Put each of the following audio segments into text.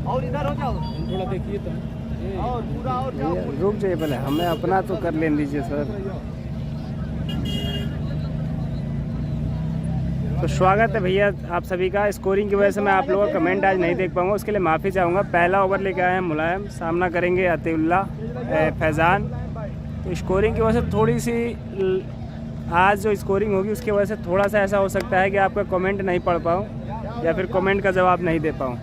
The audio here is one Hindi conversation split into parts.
और इधर हो जाओ थोड़ा देखिए तो और पूरा और जाओ। रुक जाइए पहले, हमें अपना तो कर लेने दीजिए सर। तो स्वागत है भैया आप सभी का। स्कोरिंग की वजह से मैं आप लोगों का कमेंट आज नहीं देख पाऊंगा, उसके लिए माफ़ी चाहूँगा। पहला ओवर लेके आए हैं मुलायम, सामना करेंगे अतीउल्लाह फैज़ान। तो स्कोरिंग की वजह से थोड़ी सी आज जो स्कोरिंग होगी उसकी वजह से थोड़ा सा ऐसा हो सकता है कि आपका कमेंट नहीं पढ़ पाऊँ या फिर कमेंट का जवाब नहीं दे पाऊँ।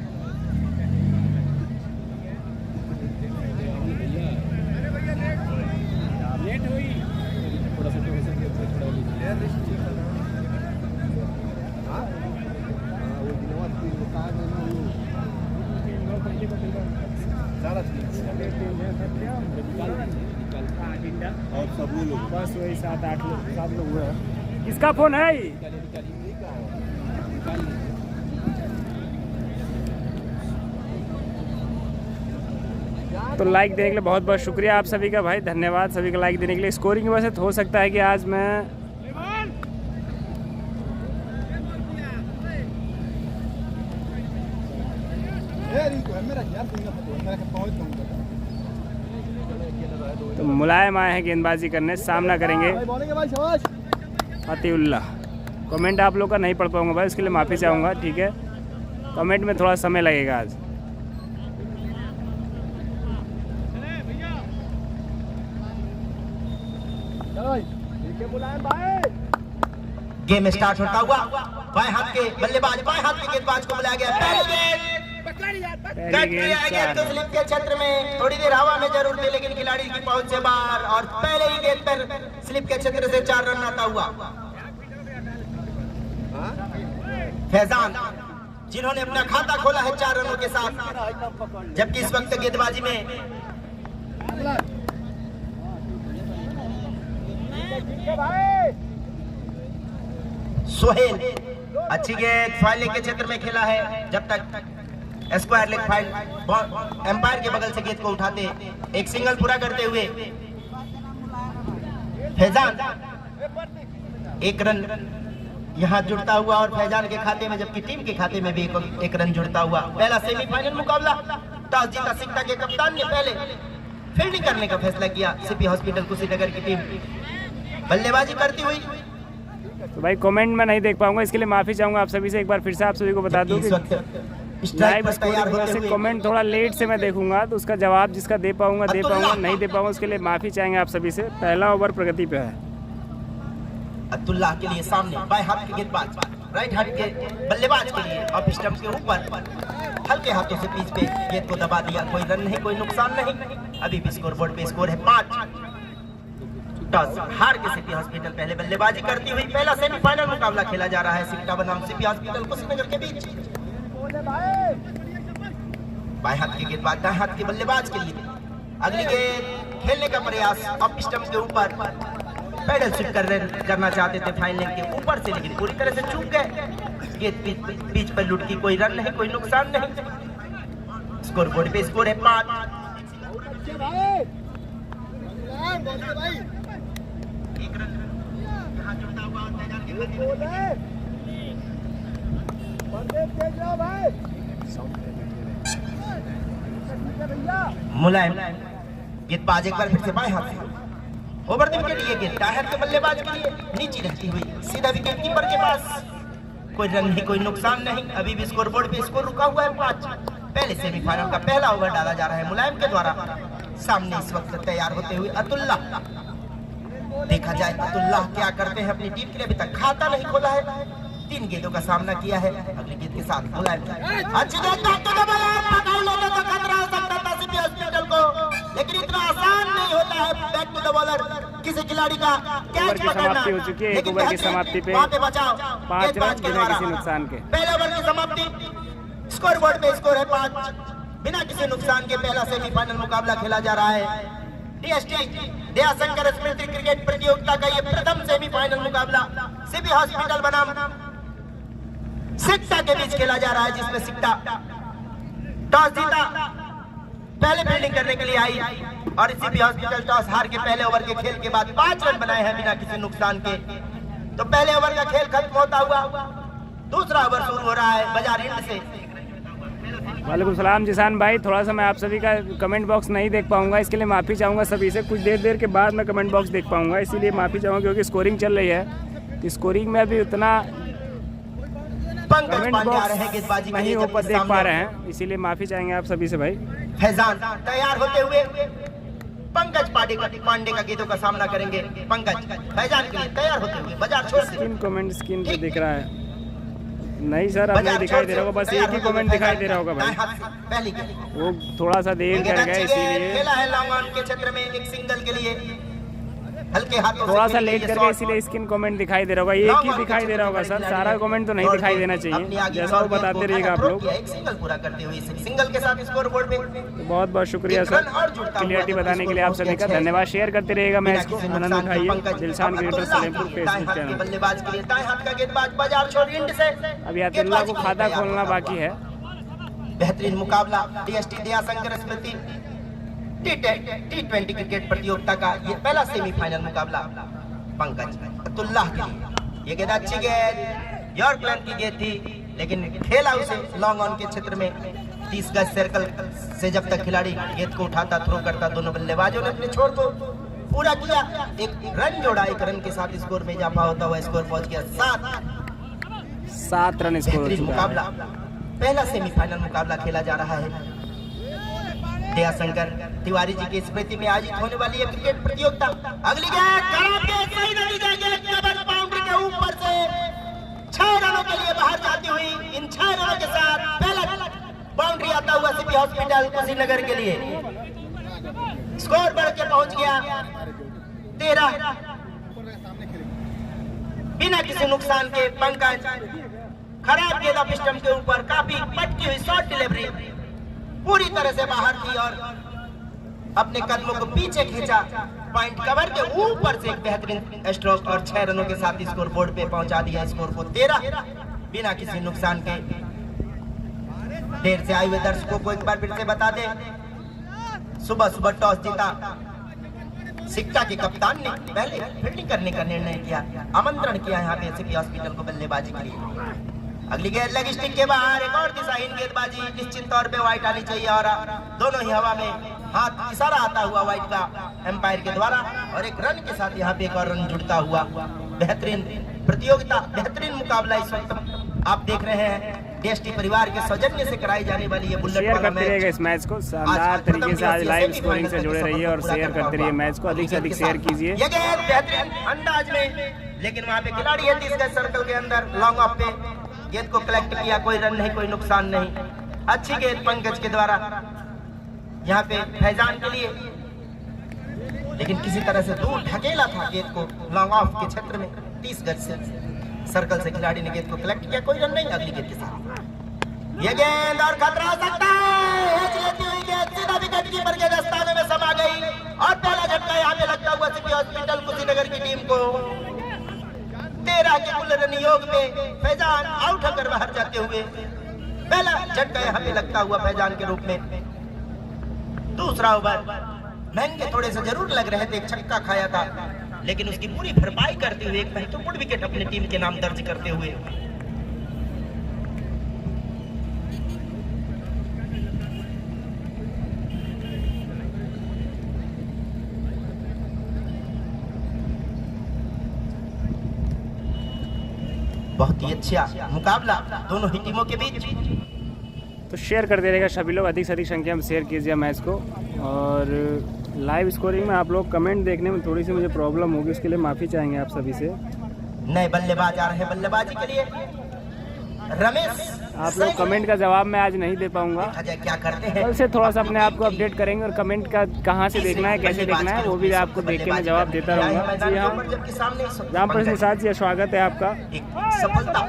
और सब लोग बस वही 7 लोग हुए हैं। किसका फ़ोन है? तो लाइक देने के लिए बहुत बहुत शुक्रिया आप सभी का भाई, धन्यवाद सभी का लाइक देने के लिए। स्कोरिंग की वजह से हो सकता है कि आज मैं तो मुलायम आए हैं गेंदबाजी करने, सामना करेंगे अतीउल्लाह। कमेंट आप लोग का नहीं पढ़ पाऊंगा भाई, उसके लिए माफ़ी चाहूँगा, ठीक है। कमेंट में थोड़ा समय लगेगा आज। गेम स्टार्ट होता हुआ बाएं हाथ के बल्लेबाज, बाएं हाथ के गेंदबाज को बुलाया गया। तो स्लिप के क्षेत्र में थोड़ी देर हवा में जरूर थे, लेकिन खिलाड़ी की पहुंच से बाहर और पहले ही गेंद पर स्लिप के क्षेत्र से 4 रन आता हुआ फैजान, जिन्होंने अपना खाता खोला है 4 रनों के साथ, जबकि इस वक्त गेंदबाजी में सोहेल अच्छी गेंद फाइल लेग के क्षेत्र में खेला है। जब तक स्क्वायर लेग फाइल एम्पायर के बगल से गेंद को उठाते एक सिंगल पूरा करते हुए फैजान 1 रन यहां जुड़ता हुआ और फैजान के खाते में, जबकि टीम के खाते में भी एक रन जुड़ता हुआ। पहला सेमीफाइनल मुकाबला टॉस जीता सिकटा के कप्तान ने पहले फील्डिंग करने का फैसला किया। सीपी हॉस्पिटल कुशीनगर की टीम बल्लेबाजी करती हुई। तो भाई कमेंट में नहीं देख पाऊंगा, इसके लिए माफ़ी चाहूँगा आप सभी से। एक बार फिर से आप सभी को बता दूं कि लाइव स्कोरिंग की वजह से कमेंट थोड़ा लेट से मैं देखूंगा, तो उसका जवाब जिसका दे पाऊंगा, नहीं दे पाऊंगा, उसके लिए माफ़ी चाहेंगे आप सभी से। पहला ओवर प्रगति पे है। अब्दुल्लाह के लिए सामने बाएं हाथ के गेंदबाज, राइट हाथ के बल्लेबाज के लिए ऑफ स्टंप के ऊपर हल्के हाथों से पिच पे गेंद को दबा दिया। कोई रन नहीं, कोई नुकसान नहीं। अभी भी स्कोर बोर्ड पे स्कोर है 5। टॉस हार के सीपी हॉस्पिटल पहले बल्लेबाजी करती हुई। पहला सेमीफाइनल मुकाबला खेला जा रहा है सिकटा बनाम सीपी हॉस्पिटल कुशीनगर के बीच। बाएं हाथ के गेंदबाज दाएं हाथ के बल्लेबाज के लिए अगली गेंद खेलने का प्रयास ऑफ स्टंप के ऊपर, पैडल स्विप करना चाहते थे फाइन लेग के ऊपर से, लेकिन पूरी तरह से चूक गए। गेंद बीच पर लुढ़की, कोई रन नहीं, कोई नुकसान नहीं। स्कोर बोर्ड पे स्कोर है 5। एक रन यहां जुड़ता हुआ मुलायम गेंदबाज एक बार फिर से बाएं हाथ से ओवर द विकेट लिए गेंद दाएं हाथ के बल्लेबाज के लिए नीचे रहती हुई सीधा विकेट कीपर के पास। कोई रन नहीं, कोई नुकसान नहीं। अभी भी स्कोर बोर्ड पे स्कोर रुका हुआ है 5। पहले सेमीफाइनल का पहला ओवर डाला जा रहा है मुलायम के द्वारा। सामने इस वक्त तैयार होते हुए अतुल्लाह। देखा जाए अतुल्लाह क्या करते हैं अपनी टीम के लिए। अभी तक खाता नहीं खोला है, 3 गेंदों का सामना किया है। अगली गेंद के साथ मुलायम अच्छी गेंद खतरा हो सकता था सीपी हॉस्पिटल को, लेकिन इतना आसान नहीं होता है बैक टू द बॉलर किसी खिलाड़ी का कैच पकड़ना। हो चुकी है एक ओवर की समाप्ति पे 5 रन बिना किसी नुकसान के। पहले ओवर की समाप्ति, स्कोर बोर्ड पे स्कोर है 5 बिना किसी नुकसान के। पहला सेमीफाइनल मुकाबला खेला जा रहा है डीएसटी दयाशंकर स्मृति क्रिकेट प्रतियोगिता का ये प्रथम सेमीफाइनल मुकाबला सीपी हॉस्पिटल बनाम सिकटा के बीच खेला जा रहा है, जिसमें सिकटा टॉस जीता पहले फील्डिंग करने के लिए आई। और इसी भी हॉस्पिटल टॉस हार के पहले ओवर के खेल के बाद 5 रन बनाए हैं बिना किसी नुकसान के। तो पहले ओवर का खेल खत्म होता हुआ दूसरा ओवर शुरू हो रहा है बाजार हिंद से। वालेकुम सलाम जिसान भाई, थोड़ा सा मैं आप सभी का कमेंट बॉक्स नहीं देख पाऊंगा, इसके लिए माफ़ी चाहूँगा सभी से। कुछ देर के बाद मैं कमेंट बॉक्स देख पाऊंगा, इसीलिए माफ़ी चाहूँगा क्योंकि स्कोरिंग चल रही है। तो स्कोरिंग में अभी उतना कमेंट बॉक्स नहीं ऊपर देख पा रहे हैं, इसीलिए माफ़ी चाहेंगे आप सभी से भाई। फैजान तैयार होते हुए पंकज पांडे का गेंदों का सामना करेंगे। पंकज फैजान के लिए तैयार होते हुए बाजार छोड़ से। स्क्रीन कमेंट स्क्रीन पे दिख रहा है नहीं सर, अब नहीं दिखाई दे रहा होगा, बस एक ही कमेंट दिखाई दे रहा होगा भाई। वो थोड़ा सा देर कर गया इसीलिए, खेला है लॉन्ग ऑन के क्षेत्र में एक सिंगल के लिए हल्के हाथों थोड़ा सा लेट करके इसीलिए स्क्रीन कमेंट दिखाई दे रहा होगा। एक ही दिखाई दे रहा होगा सर, सारा कमेंट तो नहीं दिखाई देना चाहिए, जैसा वो बताते रहिएगा आप लोग। एक सिंगल पूरा करते हुए सिंगल के साथ स्कोर बोर्ड पे। तो बहुत बहुत शुक्रिया सर क्लियरिटी बताने के लिए आप सभी का धन्यवाद। शेयर करते रहिएगा मैच को, आनंद उठाइए। Dilshan cricketer Salempur Facebook channel. बल्लेबाज के लिए दाएं हाथ का गेंदबाज बाजार छोड़ इंड से। अभी अतुल्ला को खाता खोलना बाकी है। बेहतरीन मुकाबला डीएसटी दया शंकर स्मृति T20 क्रिकेट प्रतियोगिता का ये पहला सेमीफाइनल मुकाबला पंकज अतुल्लाह के लिए। ये गेंद अच्छी गेंद यॉर्कलैंड की गेंद थी, लेकिन खेला उसे लॉन्ग ऑन के क्षेत्र में 30 गज सर्कल से। जब तक खिलाड़ी गेंद को उठाता थ्रो करता, दोनों बल्लेबाजों ने अपने छोर को पूरा किया। एक रन जोड़ा, एक रन के साथ स्कोर में इजाफा होता हुआ स्कोर पहुंच गया 7 रन स्कोर हो चुका मुकाबला। पहला सेमीफाइनल मुकाबला खेला जा रहा है दया शंकर तिवारी जी की स्मृति में आयोजित होने वाली है क्रिकेट प्रतियोगिता। अगली बाउंड्री के ऊपर से 6 रनों के लिए बाहर जाती हुई इन 6 रनों के साथ पहला बाउंड्री आता हुआ सिटी हॉस्पिटल कुशीनगर के लिए। स्कोर बढ़ के पहुंच गया 13 बिना किसी नुकसान के। पंकज खराब गेंद ऑफ स्टंप के ऊपर काफी पटकी हुई शॉर्ट डिलीवरी पूरी तरह से बाहर थी और अपने कदमों को पीछे खींचा। पॉइंट कवर के ऊपर से एक बेहतरीन स्ट्रोक और 6 रनों के साथ स्कोर बोर्ड पे पहुंचा दिया स्कोर को 13 बिना किसी नुकसान के। देर से आए हुए दर्शकों को एक बार फिर से बता दें, सुबह टॉस जीता सिक्का के कप्तान ने पहले फील्डिंग करने का निर्णय किया, आमंत्रण किया यहाँ पे सिटी हॉस्पिटल को बल्लेबाजी के लिए। अगली गेंद लेग स्टिक के बाहर, एक और दिशाहीन गेंदबाजी निश्चित तौर पे वाइट आनी चाहिए और दोनों ही हवा में हाथ इशारा आता हुआ वाइट का एम्पायर के द्वारा और एक रन के साथ यहाँ पे एक और रन जुड़ता हुआ। बेहतरीन प्रतियोगिता, बेहतरीन मुकाबला इस वक्त आप देख रहे हैं। डीएसटी परिवार के सौजन्य से कराई जाने वाली ये बुलेट वाला मैच। इस मैच को शानदार तरीके से आज लाइव स्कोरिंग से जुड़े रहिए और शेयर करते रहिए मैच को, अधिक से अधिक शेयर कीजिए। ये गेंद बेहतरीन अंदाज में, लेकिन वहाँ पे खिलाड़ी है 30 गज सर्कल के अंदर लॉन्ग ऑफ पे गेंद को कलेक्ट किया, कोई रन नहीं, कोई नुकसान नहीं। अच्छी गेंद पंकज के द्वारा यहाँ पे फैजान के लिए, लेकिन किसी तरह से दूर ढकेला था गेंद को लॉन्ग ऑफ के क्षेत्र में 30 गज से सर्कल से खिलाड़ी ने गेंद को कलेक्ट किया, कोई रन नहीं। अगली गेंद के साथ ये गेंद और खतरा हो सकता है, सीधा विकेट कीपर के दस्ताने में समा गई और पहला झटका यहाँ पे लगता हुआ सिटी हॉस्पिटल कुशीनगर की टीम को। 13 के कुल रन योग में फैजान आउट होकर बाहर जाते हुए पहला झटका यहाँ पे लगता हुआ फैजान के रूप में। दूसरा ओवर महंगे थोड़े से जरूर लग रहे थे, एक छक्का खाया था, लेकिन उसकी पूरी भरपाई करते हुए एक महत्वपूर्ण विकेट अपनी टीम के नाम दर्ज करते हुए बहुत ही अच्छा मुकाबला दोनों ही टीमों के बीच। तो शेयर कर दे रहेगा सभी लोग, अधिक से अधिक संख्या में शेयर कीजिए मैच को। और लाइव स्कोरिंग में आप लोग कमेंट देखने में थोड़ी सी मुझे प्रॉब्लम होगी, उसके लिए माफ़ी चाहेंगे आप सभी से। नए बल्लेबाज आ रहे हैं बल्लेबाजी के लिए, रमेश। आप लोग कमेंट का जवाब मैं आज नहीं दे पाऊंगा, क्या करते हैं कल से थोड़ा सा अपने आप को अपडेट करेंगे और कमेंट का कहाँ से देखना है, कैसे देखना है, वो भी आपको देख के मैं जवाब देता रहूँगा। जी हाँ, रामप्रसाद निषाद जी स्वागत है आपका। सफलता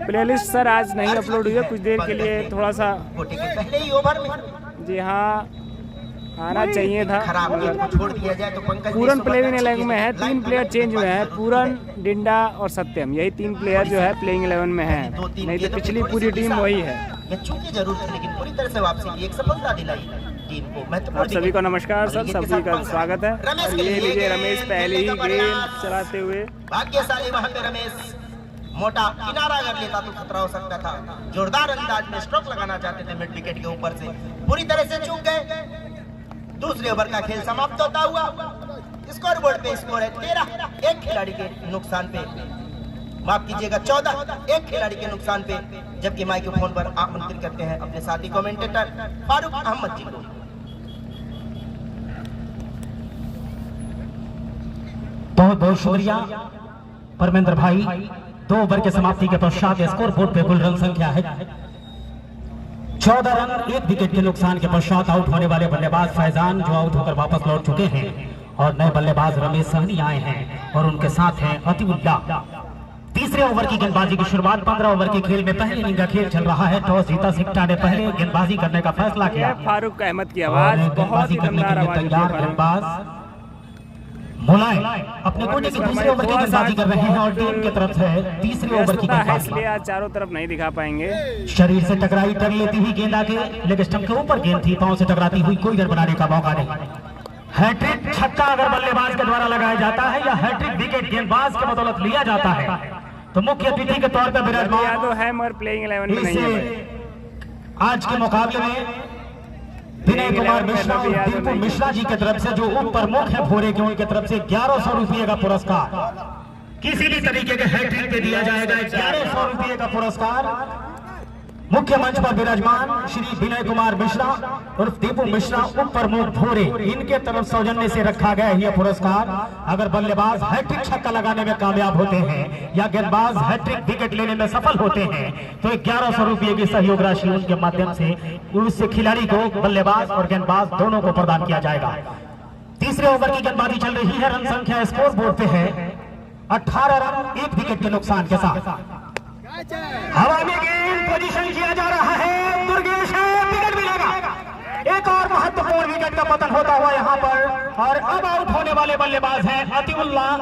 प्लेलिस्ट सर आज नहीं अपलोड हुई है, कुछ देर के लिए थोड़ा सा पहले ही ओवर में, जी हाँ आना चाहिए था। छोड़ दिया जाए तो पंकज पूरन प्लेइंग 11 में है, 3 प्लेयर चेंज हुए हैं, पूरन, डिंडा और सत्यम, यही 3 प्लेयर जो है प्लेइंग 11 में है, नहीं तो पिछली पूरी टीम वही है। चूकी जरूर थी, लेकिन पूरी तरह से वापसी की एक सफलता दिलाई। टीम को आप महत्वपूर्ण सभी को नमस्कार सर, सभी का स्वागत है। रमेश और के ये लिए लीजिए रमेश पहले ही खेलने का गेंद प्रयास। चलाते हुए भाग्यशाली वहां पे रमेश मोटा किनारा अगर लेता तो खतरा हो सकता था। जोरदार अंदाज में स्ट्रोक लगाना चाहते थे मिड विकेट के ऊपर से, पूरी तरह से चूक गए। दूसरे ओवर का खेल समाप्त होता हुआ स्कोर बोर्ड पे स्कोर है 13, एक खिलाड़ी के नुकसान पे, माफ कीजिएगा 14, एक खिलाड़ी के नुकसान पे। जबकि माइक्रोफोन पर आमंत्रित करते हैं अपने साथी कमेंटेटर फारूक अहमद जी को। बहुत बहुत शुक्रिया परमेंद्र भाई। 2 ओवर के समाप्ति के पश्चात स्कोर बोर्ड पे कुल रन संख्या है 14 रन। 1 विकेट के नुकसान के पश्चात आउट होने वाले बल्लेबाज फैजान जो आउट होकर वापस लौट चुके हैं, और नए बल्लेबाज रमेश सहनी आए हैं और उनके साथ हैं अतिउल्लाह। तीसरे ओवर की गेंदबाजी की शुरुआत 15 ओवर के खेल में पहले इनिंग का खेल चल रहा है। टॉस जीता सिक्टा ने पहले गेंदबाजी करने का फैसला किया। फारूक अहमद की आवाज बहुत ही दमदार आवाज होती है। गेंदबाज मुलायम अपने कोटे की दूसरे ओवर की गेंदबाजी कर रहे हैं और टीम की तरफ से तीसरे ओवर की है, गेंदबाजी। इसलिए आज चारों तरफ नहीं दिखा पाएंगे। शरीर से टकराई टंग लेती हुई गेंद आके लेग स्टंप के ऊपर गेंद थी, पांव से टकराती हुई, कोई रन बनाने का मौका नहीं। हैट्रिक छक्का अगर बल्लेबाज के द्वारा लगाया जाता है या हैट्रिक विकेट गेंदबाज के बदौलत लिया जाता है तो मुख्य अतिथि के तौर पर विराजमान तो है मगर प्लेइंग 11 में नहीं है। आज के मुकाबले में विनय कुमार मिश्रा और दीपू मिश्रा जी की तरफ से जो उप प्रमुख है भोरे के, उनकी तरफ से 1100 रुपये का पुरस्कार किसी भी तरीके के हैट्रिक पे दिया जाएगा। 1100 रुपये का पुरस्कार मुख्य मंच पर विराजमान श्री विनय कुमार मिश्रा और दीपू मिश्रा उप प्रमुख भोरे, इनके तरफ सौजन्य से रखा गया यह पुरस्कार। अगर बल्लेबाज हैट्रिक छक्का लगाने में कामयाब होते हैं या गेंदबाज हैट्रिक विकेट लेने में सफल होते हैं तो 1100 रुपये की सहयोग राशि उनके माध्यम से उस खिलाड़ी को, बल्लेबाज और गेंदबाज दोनों को प्रदान किया जाएगा। तीसरे ओवर की गेंदबाजी चल रही है। रन संख्या स्कोर बोर्ड पे है 18 रन, 1 विकेट के नुकसान के साथ। हवा में गेंद पोजीशन किया जा रहा है, दुर्गेश है, विकेट मिलेगा। एक और महत्वपूर्ण विकेट का पतन होता हुआ यहाँ पर, और अब आउट होने वाले बल्लेबाज हैं अतिउल्लाह।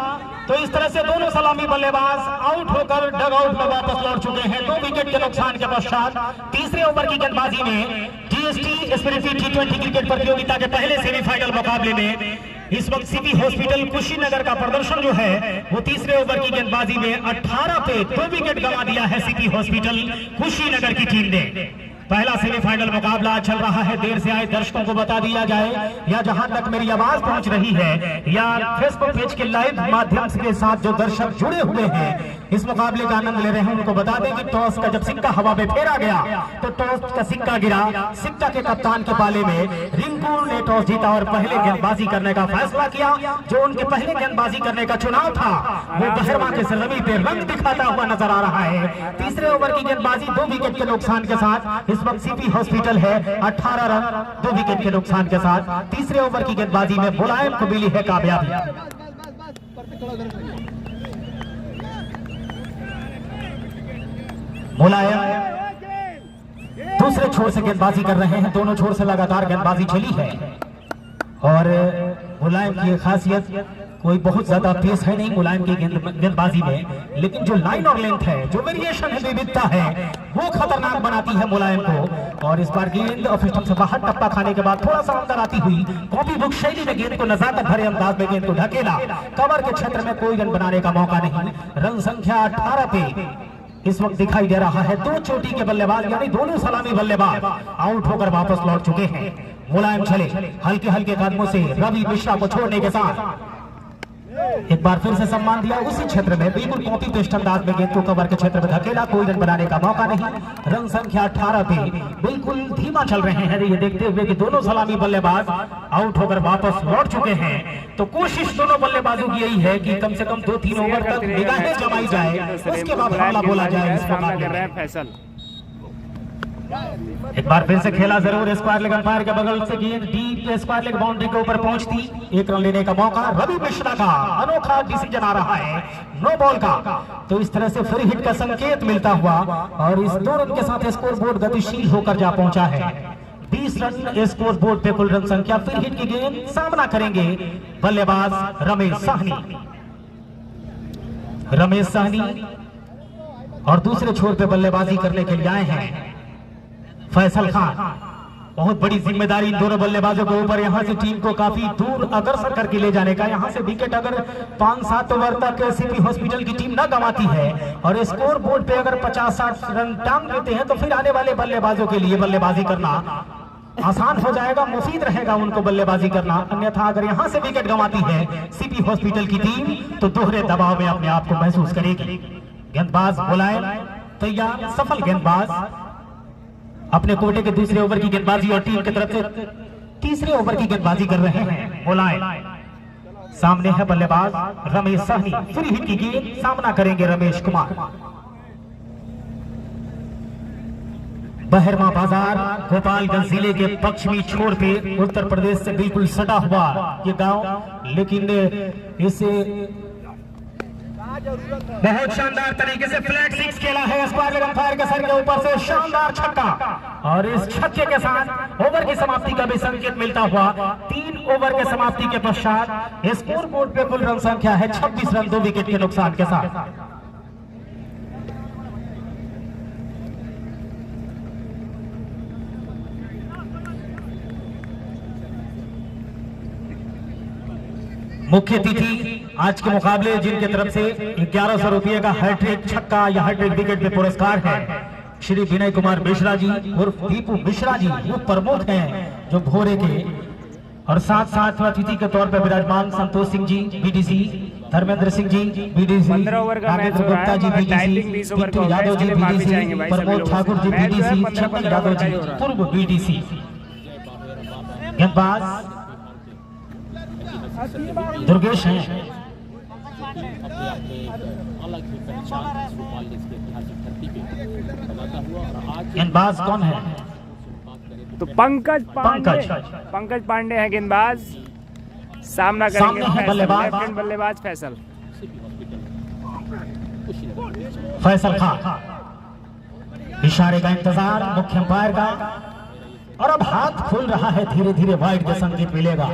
तो इस तरह से दोनों सलामी बल्लेबाज आउट होकर डग आउट में वापस लौट चुके हैं 2 विकेट के नुकसान के पश्चात। तीसरे ओवर की गेंदबाजी में जीएसटी स्पिरिट T20 क्रिकेट प्रतियोगिता के पहले सेमीफाइनल मुकाबले में इस वक्त सीपी हॉस्पिटल कुशीनगर का प्रदर्शन जो है वो तीसरे ओवर की गेंदबाजी में 18 पे 2 विकेट गंवा दिया है सीपी हॉस्पिटल कुशीनगर की टीम ने। पहला सेमीफाइनल मुकाबला चल रहा है। देर से आए दर्शकों को बता दिया जाए या जहां तक मेरी आवाज पहुंच रही है या फेसबुक पेज के लाइव माध्यम के साथ जो दर्शक जुड़े हुए हैं इस मुकाबले का आनंद ले रहे हैं, उनको बता दें कि टॉस का जब सिक्का हवा में फेरा गया तो टॉस का सिक्का गिरा। सिक्का के कप्तान के पाले में रिंकू ने टॉस जीता और पहले गेंदबाजी करने का फैसला किया। जो उनके पहले गेंदबाजी करने का चुनाव था वो बहरमा के सरजमी पे रंग दिखाता हुआ नजर आ रहा है। तीसरे ओवर की गेंदबाजी 2 विकेट के नुकसान के साथ इस वक्त सीपी हॉस्पिटल है 18 रन 2 विकेट के नुकसान के साथ। तीसरे ओवर की गेंदबाजी में मुलायम को मिली है कामयाबी। मुलायम दूसरे छोर से गेंदबाजी कर रहे हैं। दोनों छोर से लगातार गेंदबाजी चली है और मुलायम की खासियत कोई बहुत ज्यादा तेज है नहीं मुलायम की गेंदबाजी में, लेकिन जो लाइन और लेंथ है, जो वेरिएशन है, विविधता है, वो खतरनाक बनाती है मुलायम को। और इस बार गेंद ऑफ स्टंप से बाहर टप्पा खाने के बाद थोड़ा सा अंदर आती हुई कॉपी बुक शैली में गेंद को नजाकत भरे अंदाज में गेंद को ढकेला। कवर के क्षेत्र में कोई रन बनाने का मौका नहीं। रन संख्या 18 पे इस वक्त दिखाई दे रहा है। 2 चोटी के बल्लेबाज यानी दोनों सलामी बल्लेबाज आउट होकर वापस लौट चुके हैं। मुलायम चले हल्के हल्के कदमों से रवि मिश्रा को छोड़ने के साथ एक बार फिर से सम्मान दिया उसी क्षेत्र में, बिल्कुल कॉपी पेस्ट अंदाज में गेंद को कवर के क्षेत्र में धकेला। कोई रन बनाने का मौका नहीं। रन संख्या 18 पे बिल्कुल धीमा चल रहे हैं। ये देखते हुए कि दोनों सलामी बल्लेबाज आउट होकर वापस लौट चुके हैं तो कोशिश दोनों बल्लेबाजों की यही है कि कम से कम 2-3 ओवर तक निगाहें जमाई जाए, उसके बाद हमला बोला जाए इस मुकाबले में। फैसल एक बार फिर से खेला जरूर। स्क्वायर लेग अंपायर के बगल से गेंद डीप स्क्वायर लेग बाउंड्री के ऊपर पहुंचती। 1 रन लेने का मौका रवि मिश्रा का अनोखा डिसीजन आ रहा है नो बॉल का। तो इस तरह से फ्री हिट का संकेत मिलता हुआ और इस 2 रन के साथ स्कोर बोर्ड गतिशील होकर जा पहुंचा है। 20 रन स्कोर बोर्ड पे कुल रन संख्या। फ्री हिट की गेंद सामना करेंगे बल्लेबाज रमेश साहनी। रमेश साहनी और दूसरे छोर पे बल्लेबाजी करने के लिए आए हैं फैसल खान। बहुत बड़ी जिम्मेदारी इन दोनों बल्लेबाजों के ऊपर, यहाँ से टीम को काफी दूर अग्रसर करके ले जाने का। यहाँ से विकेट अगर 5-7 ओवर तक सीपी हॉस्पिटल की टीम न गंवाती है और स्कोर बोर्ड पे अगर 50-60 रन टांग देते हैं तो फिर आने वाले बल्लेबाजों के लिए बल्लेबाजी करना आसान हो जाएगा, मुफीद रहेगा उनको बल्लेबाजी करना। अन्यथा अगर यहाँ से विकेट गंवाती है सीपी हॉस्पिटल की टीम तो दोहरे दबाव में अपने आप को महसूस करेगी। गेंदबाज बुलाए तैयार, सफल गेंदबाज अपने कोटे के दूसरे ओवर की गेंदबाजी और टीम की तरफ से तीसरे ओवर की गेंदबाजी कर रहे हैं। बुलाए सामने है बल्लेबाज रमेश साहनी, फ्री हिट की गेंद सामना करेंगे रमेश कुमार। बहरमा बाजार गोपालगंज जिले के पश्चिमी छोर पे उत्तर प्रदेश से बिल्कुल सटा हुआ ये गांव, लेकिन इसे बहुत शानदार तरीके से फ्लैट 6 खेला है स्क्वायर लेग अंपायर के सर के ऊपर से शानदार छक्का, और इस छक्के के साथ ओवर की समाप्ति का भी संकेत मिलता हुआ 3 ओवर के समाप्ति के पश्चात स्कोर बोर्ड पे कुल रन संख्या है 26 रन 2 विकेट के नुकसान के साथ। मुख्य तिथि आज के मुकाबले जिनके तरफ से 1100 रुपये का हैट्रिक छक्का या हैट्रिक विकेट पे पुरस्कार है श्री विनय कुमार मिश्रा जी उर्फ दीपू मिश्रा जी, वो प्रमुख हैं जो भोरे के, और साथ साथ अतिथि के तौर पर विराजमान Santosh Singh ji BDC, Dharmendra Singh ji BDC, Nagendra Gupta ji BDC, Pintu Yadav ji BDC, Pramod Thakur ji BDC, छपन यादव जी पूर्व बीडीसी। गेंदबाज दुर्गेश हैं। गेंदबाज कौन है? तो पंकज पांडे है गेंदबाज, सामना करेंगे बल्लेबाज फैसल खान। इशारे का इंतजार मुख्य अंपायर का, और अब हाथ खुल रहा है, धीरे धीरे वाइड का संकेत मिलेगा।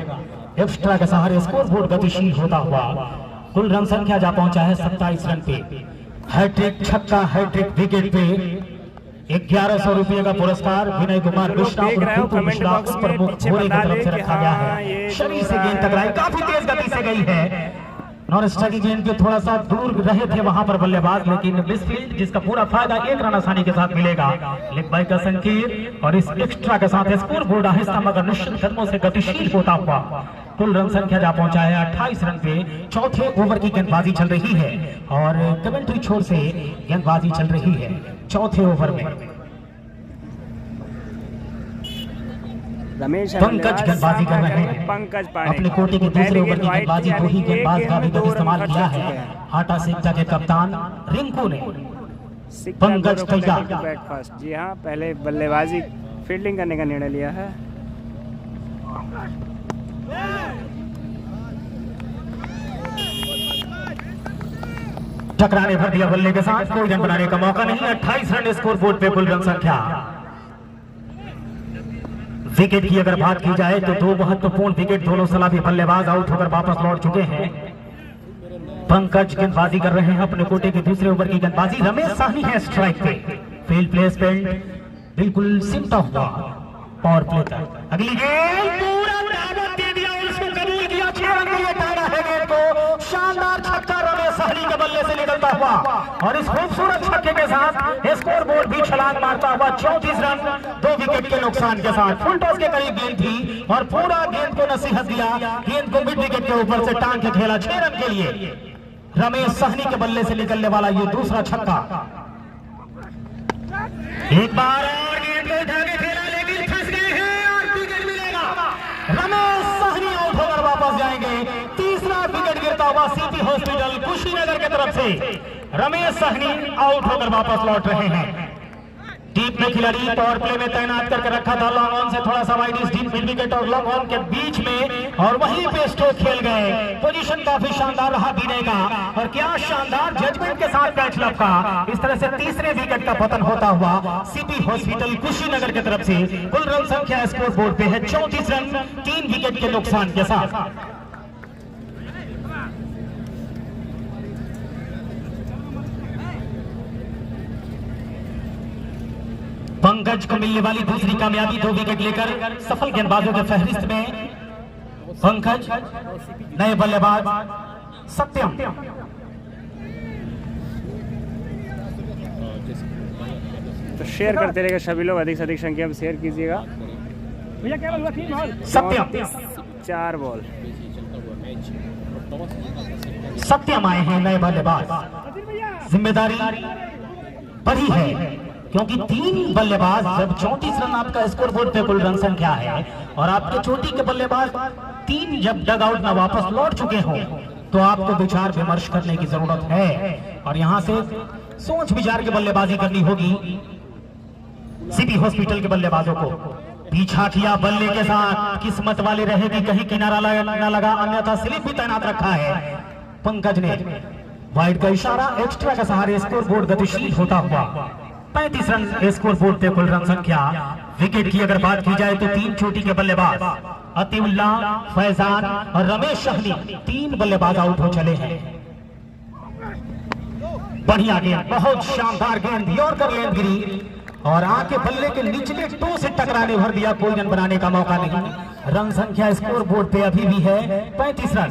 एक्स्ट्रा के सहारे स्कोर बोर्ड गतिशील होता हुआ कुल रन संख्या जा पहुंचा है 27 रन पे। हैट्रिक छक्का हैट्रिक विकेट पे 1100 रुपये का पुरस्कार विनय कुमार मिश्रा प्रमुख भोरे की तरफ से रखा गया है। शरीर से गेंद टकराई, काफी तेज गति से गई है, नॉन स्ट्राइक गेंद के थोड़ा सा दूर रहे थे वहां पर बल्लेबाज, लेकिन मिसफील्ड जिसका पूरा फायदा 1 रन आसानी के साथ मिलेगा। लेग बाई का संकेत और इस एक्स्ट्रा के साथ स्कोर बोर्ड आहिस्ता मगर निश्चित कदमों से गतिशील होता हुआ कुल रन संख्या जा पहुंचा है 28 रन पे। चौथे ओवर की गेंदबाजी चल रही है और कमेंट्री छोर से गेंदबाजी चल रही है चौथे ओवर में। पंकज गेंदबाजी कर रहे हैं, पंकज पांडे अपने कोटे के दूसरे ओवर की गेंदबाजी को ही गेंदबाज का भी इस्तेमाल किया है हाटा सिक्का के कप्तान रिंकू ने। पंकज तैयार। बैट फर्स्ट, जी हाँ, पहले बल्लेबाजी फील्डिंग करने का निर्णय लिया है। टकराने भर दिया बल्ले के साथ, कोई रन बनाने का मौका नहीं। 28 रन स्कोर बोर्ड पे कुल रन संख्या। विकेट की अगर बात की जाए तो 2 महत्वपूर्ण विकेट दोनों सलामी बल्लेबाज आउट होकर वापस लौट चुके हैं। पंकज गेंदबाजी कर रहे हैं, अपने कोटे के दूसरे ओवर की गेंदबाजी। रमेश साहनी है स्ट्राइक पे, फील्ड प्लेसमेंट बिल्कुल सिमटा हुआ पावर प्ले का। अगली गेंद पूरा दावत दे दिया और उसको कबूल किया, 6 रन के लिए टाइना है गेंद को। शानदार छक्का रमेश साहनी के बल्ले से निकलता हुआ और इस खूबसूरत छक्के के साथ स्कोर बोर्ड भी छलांग मारता हुआ 34 रन 2 विकेट के नुकसान के साथ। फुल टॉस के करीब गेंद थी और पूरा गेंद को नसीहत दिया, गेंद को मिड विकेट के ऊपर से टांग के खेला। 6 रन के लिए रमेश साहनी के बल्ले से निकलने वाला ये दूसरा छक्का। एक बार और गेंद को उठा के खेला, लेकिन फंस गए हैं और विकेट मिलेगा। रमेश साहनी आउट होकर वापस जाएंगे। तीसरा विकेट गिरता हुआ सीपी हॉस्पिटल कुशीनगर की तरफ से रमेश साहनी आउट होकर वापस लौट रहे हैं। डीप में खिलाड़ी पावर प्ले में तैनात करके रखा था, लॉन्ग ऑन से थोड़ा सा वाइड, डीप मिड विकेट और लॉन्ग ऑन के बीच में, और वहीं पे स्ट्रोक खेल गए। पोजीशन काफी शानदार रहा विनय का, और क्या शानदार जजमेंट के साथ कैच लपका। इस तरह से तीसरे विकेट का पतन होता हुआ सीपी हॉस्पिटल कुशीनगर की तरफ से कुल रन संख्या स्कोर बोर्ड पे है 34 रन 3 विकेट के नुकसान के साथ। पंकज को मिलने वाली दूसरी कामयाबी, 2 विकेट लेकर सफल गेंदबाजों के फहरिस्त में पंकज। नए बल्लेबाज सत्यम। तो शेयर करते रहेगा सभी लोग, अधिक से अधिक संख्या में शेयर कीजिएगा। भैया क्या बोल रहा है? सत्यम 4 बॉल। सत्यम आए हैं नए बल्लेबाज। जिम्मेदारी बड़ी है क्योंकि 3 बल्लेबाज, जब 34 रन आपका स्कोर बोर्ड पे कुल रन संख्या है और आपके चोटी के बल्लेबाज 3 जब डग आउट में वापस लौट चुके हों तो आपको विचार विमर्श करने की जरूरत है और यहां से सोच विचार के बल्लेबाजी करनी होगी। सीपी हॉस्पिटल के बल्लेबाजों को पीछा किया बल्ले के साथ, किस्मत वाले रहेगी कहीं किनारा न लगा, अन्यथा स्लिप भी तैनात रखा है पंकज ने। वाइड का इशारा, एक्स्ट्रा का सहारे स्कोर बोर्ड गतिशील होता हुआ 35 रन स्कोर बोर्ड पे कुल रन संख्या। विकेट की अगर बात की जाए तो 3 चोटी के बल्लेबाज अतिउल्ला, फैजान और रमेश शहनी 3 बल्लेबाज आउट हो चले हैं। बढ़िया गेंद, बहुत शानदार गेंद, यॉर्कर गेंद गिरी और आके बल्ले के निचले टो से टकराने भर दिया, कोई रन बनाने का मौका नहीं। रन संख्या स्कोर बोर्ड पे अभी भी है 35 रन।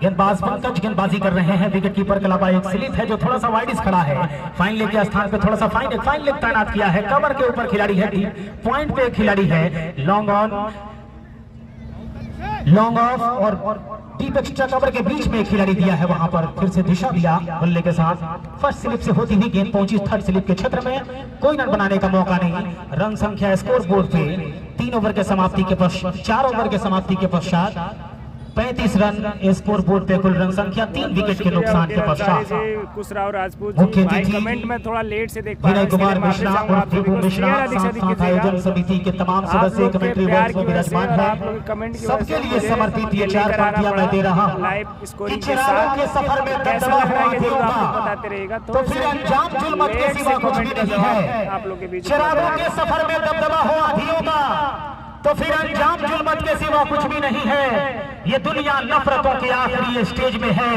गेंदबाज पंकज गेंदबाजी कर रहे हैं। विकेट कीपर के अलावा एक स्लिप है जो थोड़ा सा वाइडिस खड़ा है। फाइन लेग के स्थान पे थोड़ा सा फाइन लेग तैनात किया है। कवर के ऊपर खिलाड़ी है, पॉइंट पे खिलाड़ी है। लॉन्ग ऑन, लॉन्ग ऑफ और डीप एक्स्ट्रा कवर के बीच में खिलाड़ी दिया है, वहां पर फिर से दिशा दिया बल्ले के साथ। फर्स्ट स्लिप से होती हुई गेंद पहुंची थर्ड स्लिप के क्षेत्र में, कोई रन बनाने का मौका नहीं। रन संख्या स्कोर बोर्ड पे 3 ओवर के समाप्ति के पश्चात, 4 ओवर के समाप्ति के पश्चात 35 रन स्कोर बोर्ड पे कुल रन संख्या, 3 विकेट के नुकसान के पश्चात। कुशराव राजपूत मुख्य भाई अतिथि कमेंट में थोड़ा लेट से देख पा विनय कुमार मिश्रा और दीपू मिश्रा, साथ आयोजन समिति के तमाम सदस्य, कमेंट्री बॉक्स में विराजमान हैं। सबके लिए समर्पित ये 4 पार्टियां मैं दे रहा हूं। स्कोरिंग के सफर में दबदबा हुआ दिलों बताते रहेगा तो फिर अंजाम जुल्मत के सिवा कुछ भी नहीं है। आप लोग के बीच चिरागों के सफर में दबदबा हो आधियों का तो फिर अंजाम जुल्मत के सिवा कुछ भी नहीं है। ये दुनिया नफरतों के आखिरी स्टेज में है,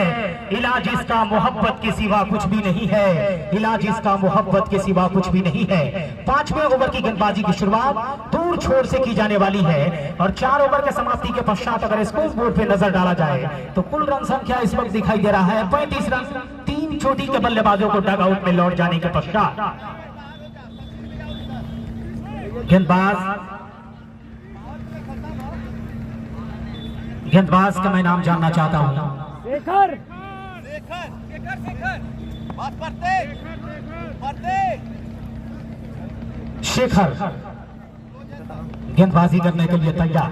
इलाज इसका मोहब्बत के सिवा कुछ भी नहीं है। इलाज इसका मोहब्बत के सिवा कुछ भी नहीं है। 5वें ओवर की गेंदबाजी की शुरुआत दूर छोर से की जाने वाली है और 4 ओवर के समाप्ति के पश्चात अगर स्कोर बोर्ड पे नजर डाला जाए तो कुल रन संख्या इस वक्त दिखाई दे रहा है 35 रन, 3 चोटी के बल्लेबाजों को डग आउट में लौट जाने के पश्चात। गेंदबाज का मैं नाम जानना चाहता हूं। शेखर शेखर गेंदबाजी करने के लिए तैयार।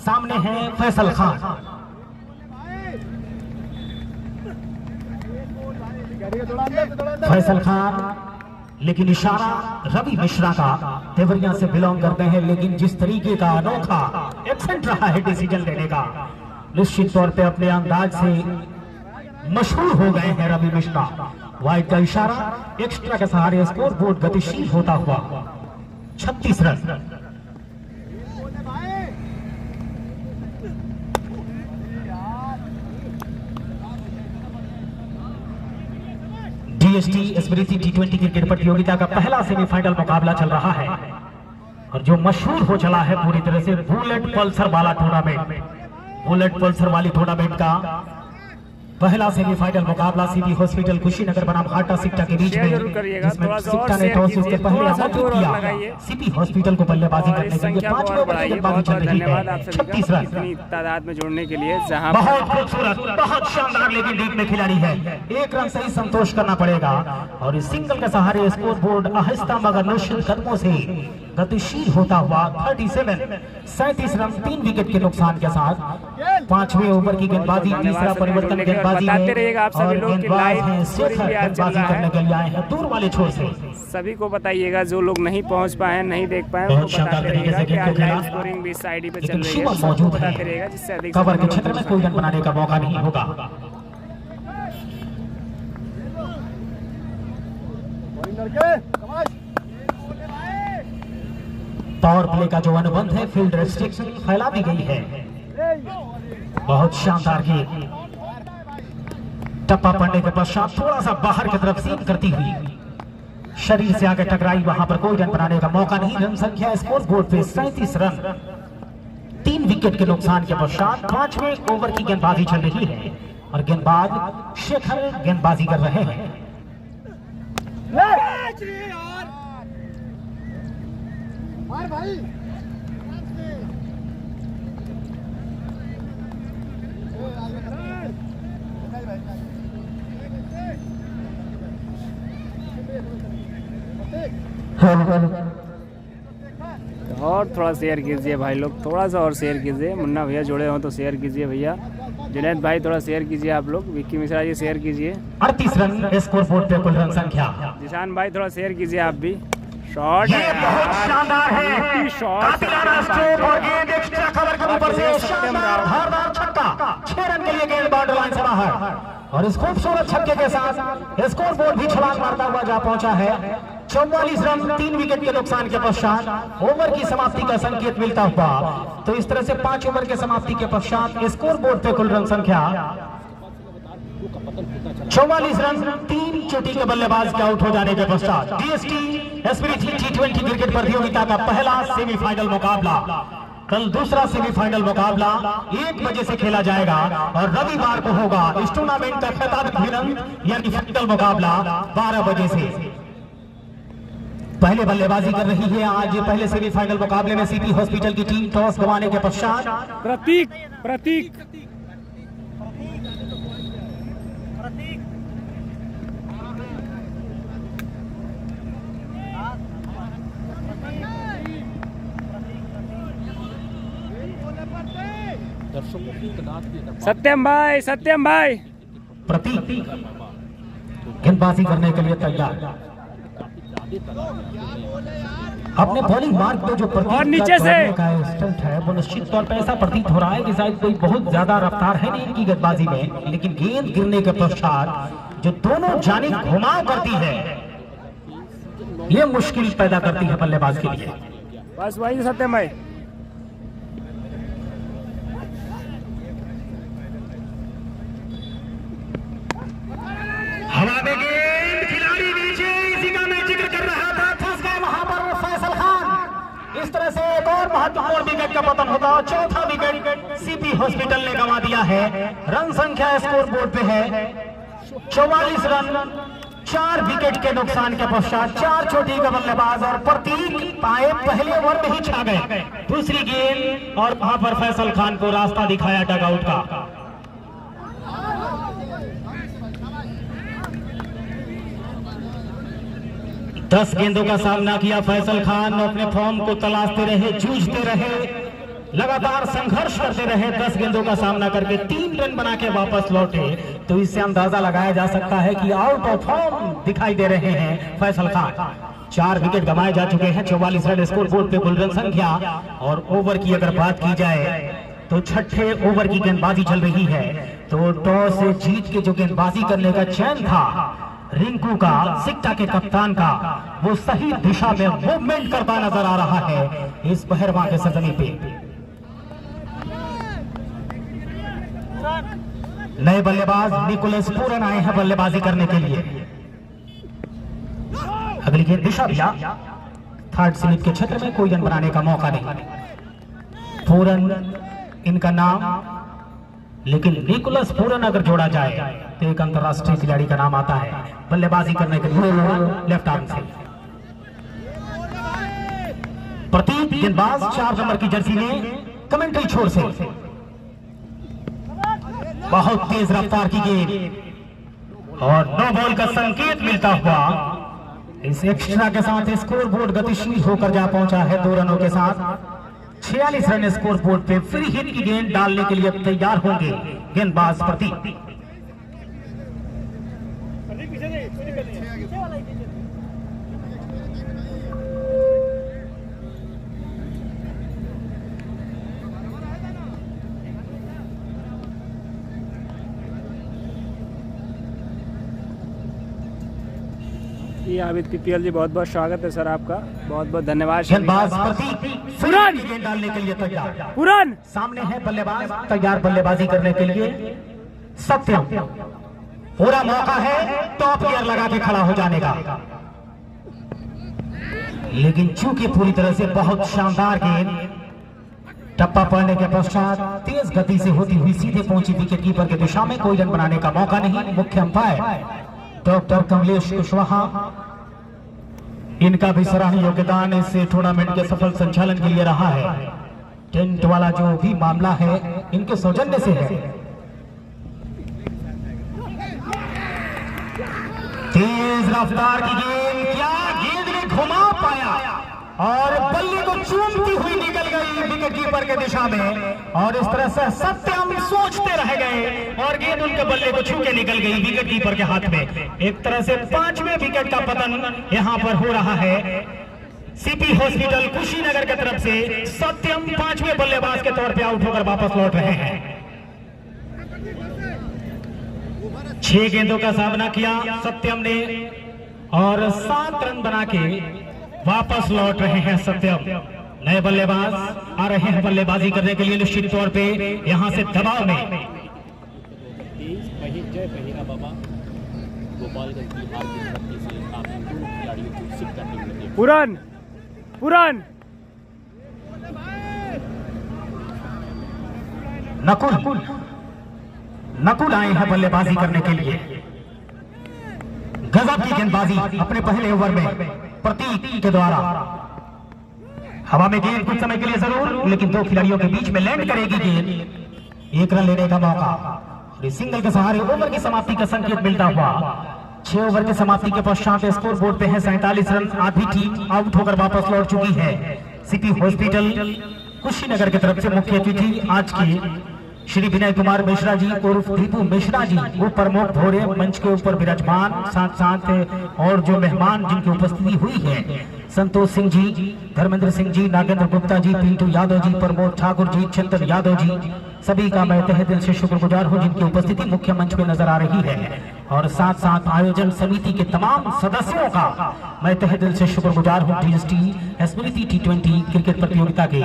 सामने है फैसल खान। फैसल खान लेकिन इशारा रवि मिश्रा का, देवरिया से बिलोंग करते हैं, लेकिन जिस तरीके का अनोखा एक्सेंट रहा है डिसीजन लेने का, निश्चित तौर पे अपने अंदाज से मशहूर हो गए हैं रवि मिश्रा। वाइड का इशारा, एक्स्ट्रा के सहारे स्कोर बोर्ड गतिशील होता हुआ 36 रन। डीएसटी स्मृति टी20 क्रिकेट प्रतियोगिता का पहला सेमीफाइनल मुकाबला चल रहा है और जो मशहूर हो चला है पूरी तरह से बुलेट पल्सर वाला टूर्नामेंट, बुलेट पल्सर वाली टूर्नामेंट का पहला सेमीफाइनल मुकाबला सीपी हॉस्पिटल कुशीनगर बनाम हाटा सिक्टा के बीच में, जिसमें सिक्टा ने टॉस जीतकर पहले आमंत्रित किया सीपी हॉस्पिटल को बल्लेबाजी करने के लिए। 5वें ओवर की गेंदबाजी चल रही है 36 रन। इतनी तादाद में जोड़ने के लिए जहां बहुत खूबसूरत, बहुत शानदार, लेकिन डीप में खिलाड़ी है। 1 रन से ही संतोष करना पड़ेगा और इस सिंगल के सहारे स्कोर बोर्ड आहिस्ता मगर निश्चित कदमों से गतिशील होता हुआ 37 रन, 3 विकेट के नुकसान के साथ 5वें ओवर की गेंदबाजी, तीसरा परिवर्तन गेंदबाजी में और गेंदबाज हैं शेखर, गेंदबाजी करने के लिए आए हैं दूर वाले छोर से। सभी को बताइएगा, जो लोग नहीं पहुंच पाए, नहीं देख पाए, बहुत शानदार तरीके से गेंद को खेला, स्कोरिंग भी इस आईडी पे चल लेकिन रही शिवम है, मौजूद बताते है। रहेगा जिससे अधिक कवर के क्षेत्र में कोई रन बनाने का मौका नहीं होगा। पावर प्ले का जो अनुबंध है, फील्ड रेस्ट्रिक्शन फैला दी गई है। बहुत शानदार गेंद, टप्पा पड़ने के पश्चात थोड़ा सा बाहर की तरफ सीम करती हुई शरीर से आगे टकराई, वहां पर कोई रन बनाने का मौका नहीं। रन संख्या स्कोर बोर्ड पे 37 रन। 3 विकेट के नुकसान के पश्चात 5वें ओवर की गेंदबाजी चल रही है और गेंदबाज शेखर गेंदबाजी कर रहे हैं। और थोड़ा शेयर कीजिए भाई लोग, थोड़ा सा और शेयर कीजिए। मुन्ना भैया जुड़े हो तो शेयर कीजिए भैया। जुनैद भाई थोड़ा शेयर कीजिए आप लोग। विक्की मिश्रा जी शेयर कीजिए। 38 रन स्कोर बोर्ड पे कुल रन संख्या। जिशान भाई थोड़ा शेयर कीजिए आप भी। शॉट ये बहुत शानदार है, शॉट कातिलाना स्ट्रोक और गेंद एक्स्ट्रा कवर के ऊपर से शानदार धारदार छक्का। 6 रन के लिए गेंद बाउंड्री लाइन से बाहर और इस खूबसूरत छक्के के साथ स्कोर बोर्ड भी छलांग मारता हुआ जा पहुंचा है। 44 रन 3 विकेट के नुकसान के पश्चात ओवर की समाप्ति का संकेत मिलता हुआ। तो इस तरह से 5 ओवर के समाप्ति के पश्चात स्कोर बोर्ड पे कुल रन संख्या 44 रन 3 चोटी के बल्लेबाज के आउट हो जाने के पश्चात डीएसटी एसपीडी T20 क्रिकेट प्रतियोगिता का पहला सेमीफाइनल मुकाबला, कल दूसरा सेमीफाइनल मुकाबला 1 बजे से खेला जाएगा और रविवार को होगा इस टूर्नामेंट का खिताब भिड़ंत यानी फाइनल मुकाबला 12 बजे से। पहले बल्लेबाजी कर रही है आज पहले सेमीफाइनल मुकाबले में सीपी हॉस्पिटल की टीम। टॉस गंवाने के पश्चात प्रतीक सत्यम भाई प्रतीक गेंदबाजी करने के लिए तैयार। अपने बॉलिंग मार्ग पे जो प्रतीक और नीचे से का स्टंट है वो निश्चित तौर पर ऐसा प्रतीत हो रहा है कि शायद कोई बहुत ज्यादा रफ्तार है नहीं इनकी गेंदबाजी में, लेकिन गेंद गिरने के पश्चात जो दोनों जानिब घुमाव करती है ये मुश्किल पैदा करती है बल्लेबाज के लिए। बस वही सत्यम भाई। हवा में गेंद, खिलाड़ी नीचे, इसी का मैं जिक्र कर रहा था, फंस गए वहां पर फैसल खान। इस तरह से एक और महत्वपूर्ण विकेट का पतन होता। चौथा विकेट सीपी हॉस्पिटल ने गंवा दिया है। रन संख्या स्कोर बोर्ड पे है 44 रन 4 विकेट के नुकसान के पश्चात 4 चोटी का बल्लेबाज और प्रतीक पाए पहले ओवर में ही छा गए। दूसरी गेंद और वहां पर फैसल खान को रास्ता दिखाया डगआउट का। दस गेंदों का सामना किया फैसल खान, अपने फॉर्म को तलाशते रहे, जूझते रहे, लगातार संघर्ष करते रहे। 10 गेंदों का सामना करके 3 रन बना के वापस लौटे। तो इससे अंदाजा लगाया जा सकता है कि आउट ऑफ फॉर्म दिखाई दे रहे हैं फैसल खान। 4 विकेट गंवाए जा चुके हैं। 44 रन स्कोर बोर्ड पे कुल रन संख्या। और ओवर की अगर बात की जाए तो छठे ओवर की गेंदबाजी चल रही है। तो टॉस से जीत के जो गेंदबाजी करने का चयन था रिंकू का, सिक्टा के कप्तान का, वो सही दिशा में मूवमेंट करता नजर आ रहा है इस पहरवा के सरजमी पे। नए बल्लेबाज निकोलस पूरन आए हैं बल्लेबाजी करने के लिए। अगली गेंद दिशा दिया, थर्ड स्लिप के क्षेत्र में कोई रन बनाने का मौका नहीं। पूरन इनका नाम, लेकिन निकोलस पूरन अगर जोड़ा जाए तो एक अंतरराष्ट्रीय खिलाड़ी का नाम आता है बल्लेबाजी करने के लिए लेफ्ट आर्म से। प्रतीक गेंदबाज 4 नंबर की जर्सी में कमेंट्री छोर से बहुत तेज रफ्तार की गेंद और नो बॉल का संकेत मिलता हुआ इस एक्स्ट्रा के साथ स्कोर बोर्ड गतिशील होकर जा पहुंचा है 2 रनों के साथ। 46 रन स्कोर बोर्ड पे फ्री हिट की गेंद डालने के लिए तैयार होंगे गेंदबाज प्रतीक। आबिद पीपीएल जी बहुत बहुत स्वागत है सर आपका, बहुत बहुत धन्यवाद। गेंदबाज प्रतीक पूरन गेंद डालने के लिए तैयार। पूरन सामने है बल्लेबाज तैयार बल्लेबाजी करने के लिए। सत्यम पूरा मौका है टॉप गियर लगा के खड़ा हो जाने का। लेकिन चूंकि पूरी तरह से बहुत शानदार गेंद टप्पा पड़ने के पश्चात तेज गति से होती हुई सीधे पहुंची विकेट कीपर के दिशा में, कोई रन बनाने का मौका नहीं। मुख्य अंपायर डॉक्टर कमलेश कुशवाहा, इनका भी सराहनीय योगदान इस टूर्नामेंट के सफल संचालन के लिए रहा है। टेंट वाला जो भी मामला है इनके सौजन्य से है। तेज रफ्तार की गेंद, क्या गेंद ने घुमा पाया और बल्ले को चूमती हुई निकल गई विकेट कीपर के दिशा में, और इस तरह से सत्यम सोचते रह गए और गेंद उनके बल्ले को छू के निकल गई विकेट कीपर के हाथ में। एक तरह से 5वें विकेट का पतन यहां पर हो रहा है सीपी हॉस्पिटल कुशीनगर की तरफ से। सत्यम 5वें बल्लेबाज के तौर पे आउट होकर वापस लौट रहे हैं। 6 गेंदों का सामना किया सत्यम ने और 7 रन बना के वापस लौट रहे हैं सत्यम। नए बल्लेबाज आ रहे हैं बल्लेबाजी करने के लिए निश्चित तौर पे यहां से दबाव में। जय पहिरा बाबा गोपालगंज की हार की धरती से आप दोनों खिलाड़ियों को सिद्ध करने के लिए पुरन पुरन नकुल आए हैं बल्लेबाजी करने के लिए। गजब की गेंदबाजी अपने पहले ओवर में प्रतीक के द्वारा। हवा में गेंद कुछ समय के लिए जरूर, लेकिन 2 खिलाड़ियों के बीच में लैंड करेगी गेंद। 1 रन लेने का मौका और सिंगल के सहारे ओवर की समाप्ति का संकेत मिलता हुआ 6 ओवर की समाप्ति के पश्चात स्कोर बोर्ड पे है 47 रन। आधी टीम आउट होकर वापस लौट चुकी है। सीपी हॉस्पिटल कुशीनगर की तरफ से मुख्य अतिथि आज की श्री विनय कुमार मिश्रा जी उर्फ दीपू मिश्रा जी, वो प्रमुख भोरे मंच के ऊपर विराजमान, साथ साथ और जो मेहमान जिनकी उपस्थिति हुई है संतोष सिंह जी, धर्मेंद्र सिंह जी, नागेंद्र गुप्ता जी, पिंटू यादव जी, प्रमोद ठाकुर जी, चंदन यादव जी, सभी का मैं तहे दिल से शुक्रगुजार हूं जिनकी उपस्थिति मुख्य मंच पे नजर आ रही है। और साथ साथ आयोजन समिति के तमाम सदस्यों का मैं तहे दिल से शुक्रगुजार हूं TST स्मृति T20 क्रिकेट प्रतियोगिता के।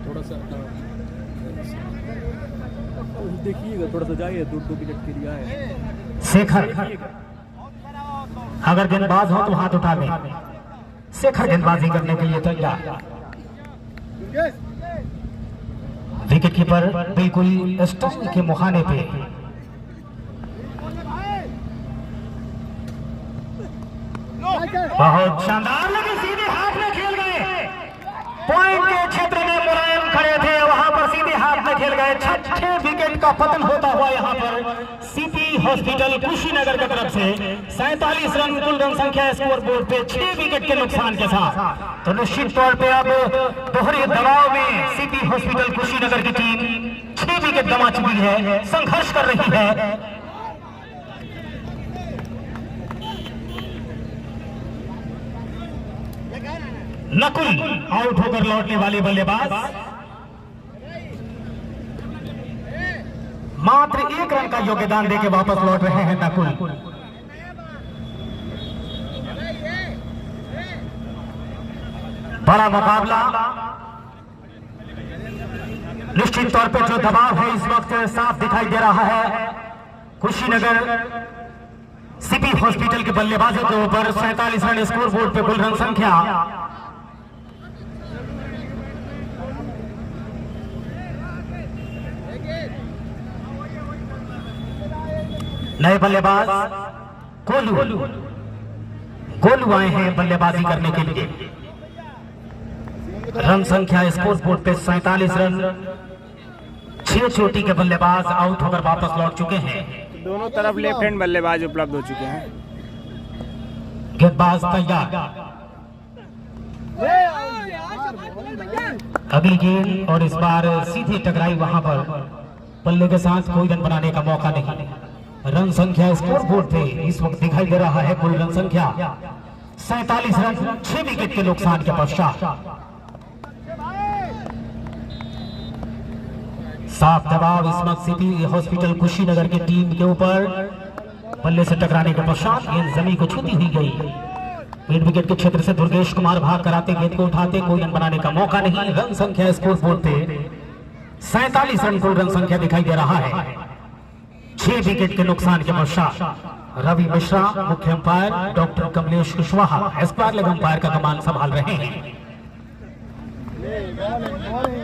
थोड़ा सा देखिएगा, थोड़ा सा जाइए, 2 विकेट के लिए आए। शेखर अगर गेंदबाज हो तो हाथ उठा दें। शेखर गेंदबाजी करने के लिए तैयार। विकेट कीपर बिल्कुल स्टंप के मुहाने पे। बहुत शानदार लगे, सीधे हाथ में खेल गए। पॉइंट के क्षेत्र में मुलायम खड़े थे, वहां पर सीधे हाथ में खेल गए। 6 विकेट का पतन होता हुआ यहां पर सीपी हॉस्पिटल कुशीनगर की तरफ से 47 रन कुल रन संख्या स्कोर बोर्ड पे 6 विकेट के नुकसान के साथ। तो निश्चित तौर पे अब दोहरे दबाव में सीपी हॉस्पिटल कुशीनगर की टीम 6 विकेट गंवा चुकी है, संघर्ष कर रही है। नकुल आउट होकर लौटने वाले बल्लेबाज मात्र 1 रन का योगदान देके वापस लौट रहे हैं नकुल। बड़ा मुकाबला, निश्चित तौर पे जो दबाव है इस वक्त साफ दिखाई दे रहा है। कुशीनगर सीपी हॉस्पिटल के बल्लेबाजों के ऊपर 47 रन स्कोर बोर्ड पे कुल रन संख्या। नए बल्लेबाज गोलू आए हैं बल्लेबाजी करने के लिए। रन संख्या स्कोर बोर्ड पे 47 रन। 6 चोटी के बल्लेबाज आउट होकर वापस लौट चुके हैं। दोनों तरफ लेफ्ट हैंड बल्लेबाज उपलब्ध हो चुके हैं। गेंदबाज तैयार। अगली गेंद और इस बार सीधे टकराई, वहां पर बल्ले के साथ कोई रन बनाने का मौका नहीं। रन संख्या स्कोर बोर्ड पे इस वक्त दिखाई दे रहा है कुल रन संख्या 47 रन 6 विकेट के नुकसान के पश्चात। साफ दबाव इस वक्त सीपी हॉस्पिटल कुशीनगर की टीम के ऊपर। बल्ले से टकराने के पश्चात गेंद जमीन को छूती हुई गई। मिड विकेट के क्षेत्र से दुर्गेश कुमार भाग कराते गेंद को उठाते, कोई रन बनाने का मौका नहीं। रन संख्या स्कोर बोर्ड पे 47 रन कुल रन संख्या दिखाई दे रहा है 6 विकेट के नुकसान के पश्चात। रवि मिश्रा, मुख्य umpire doctor Kamlesh Kushwaha square leg umpire का कमान संभाल रहे हैं।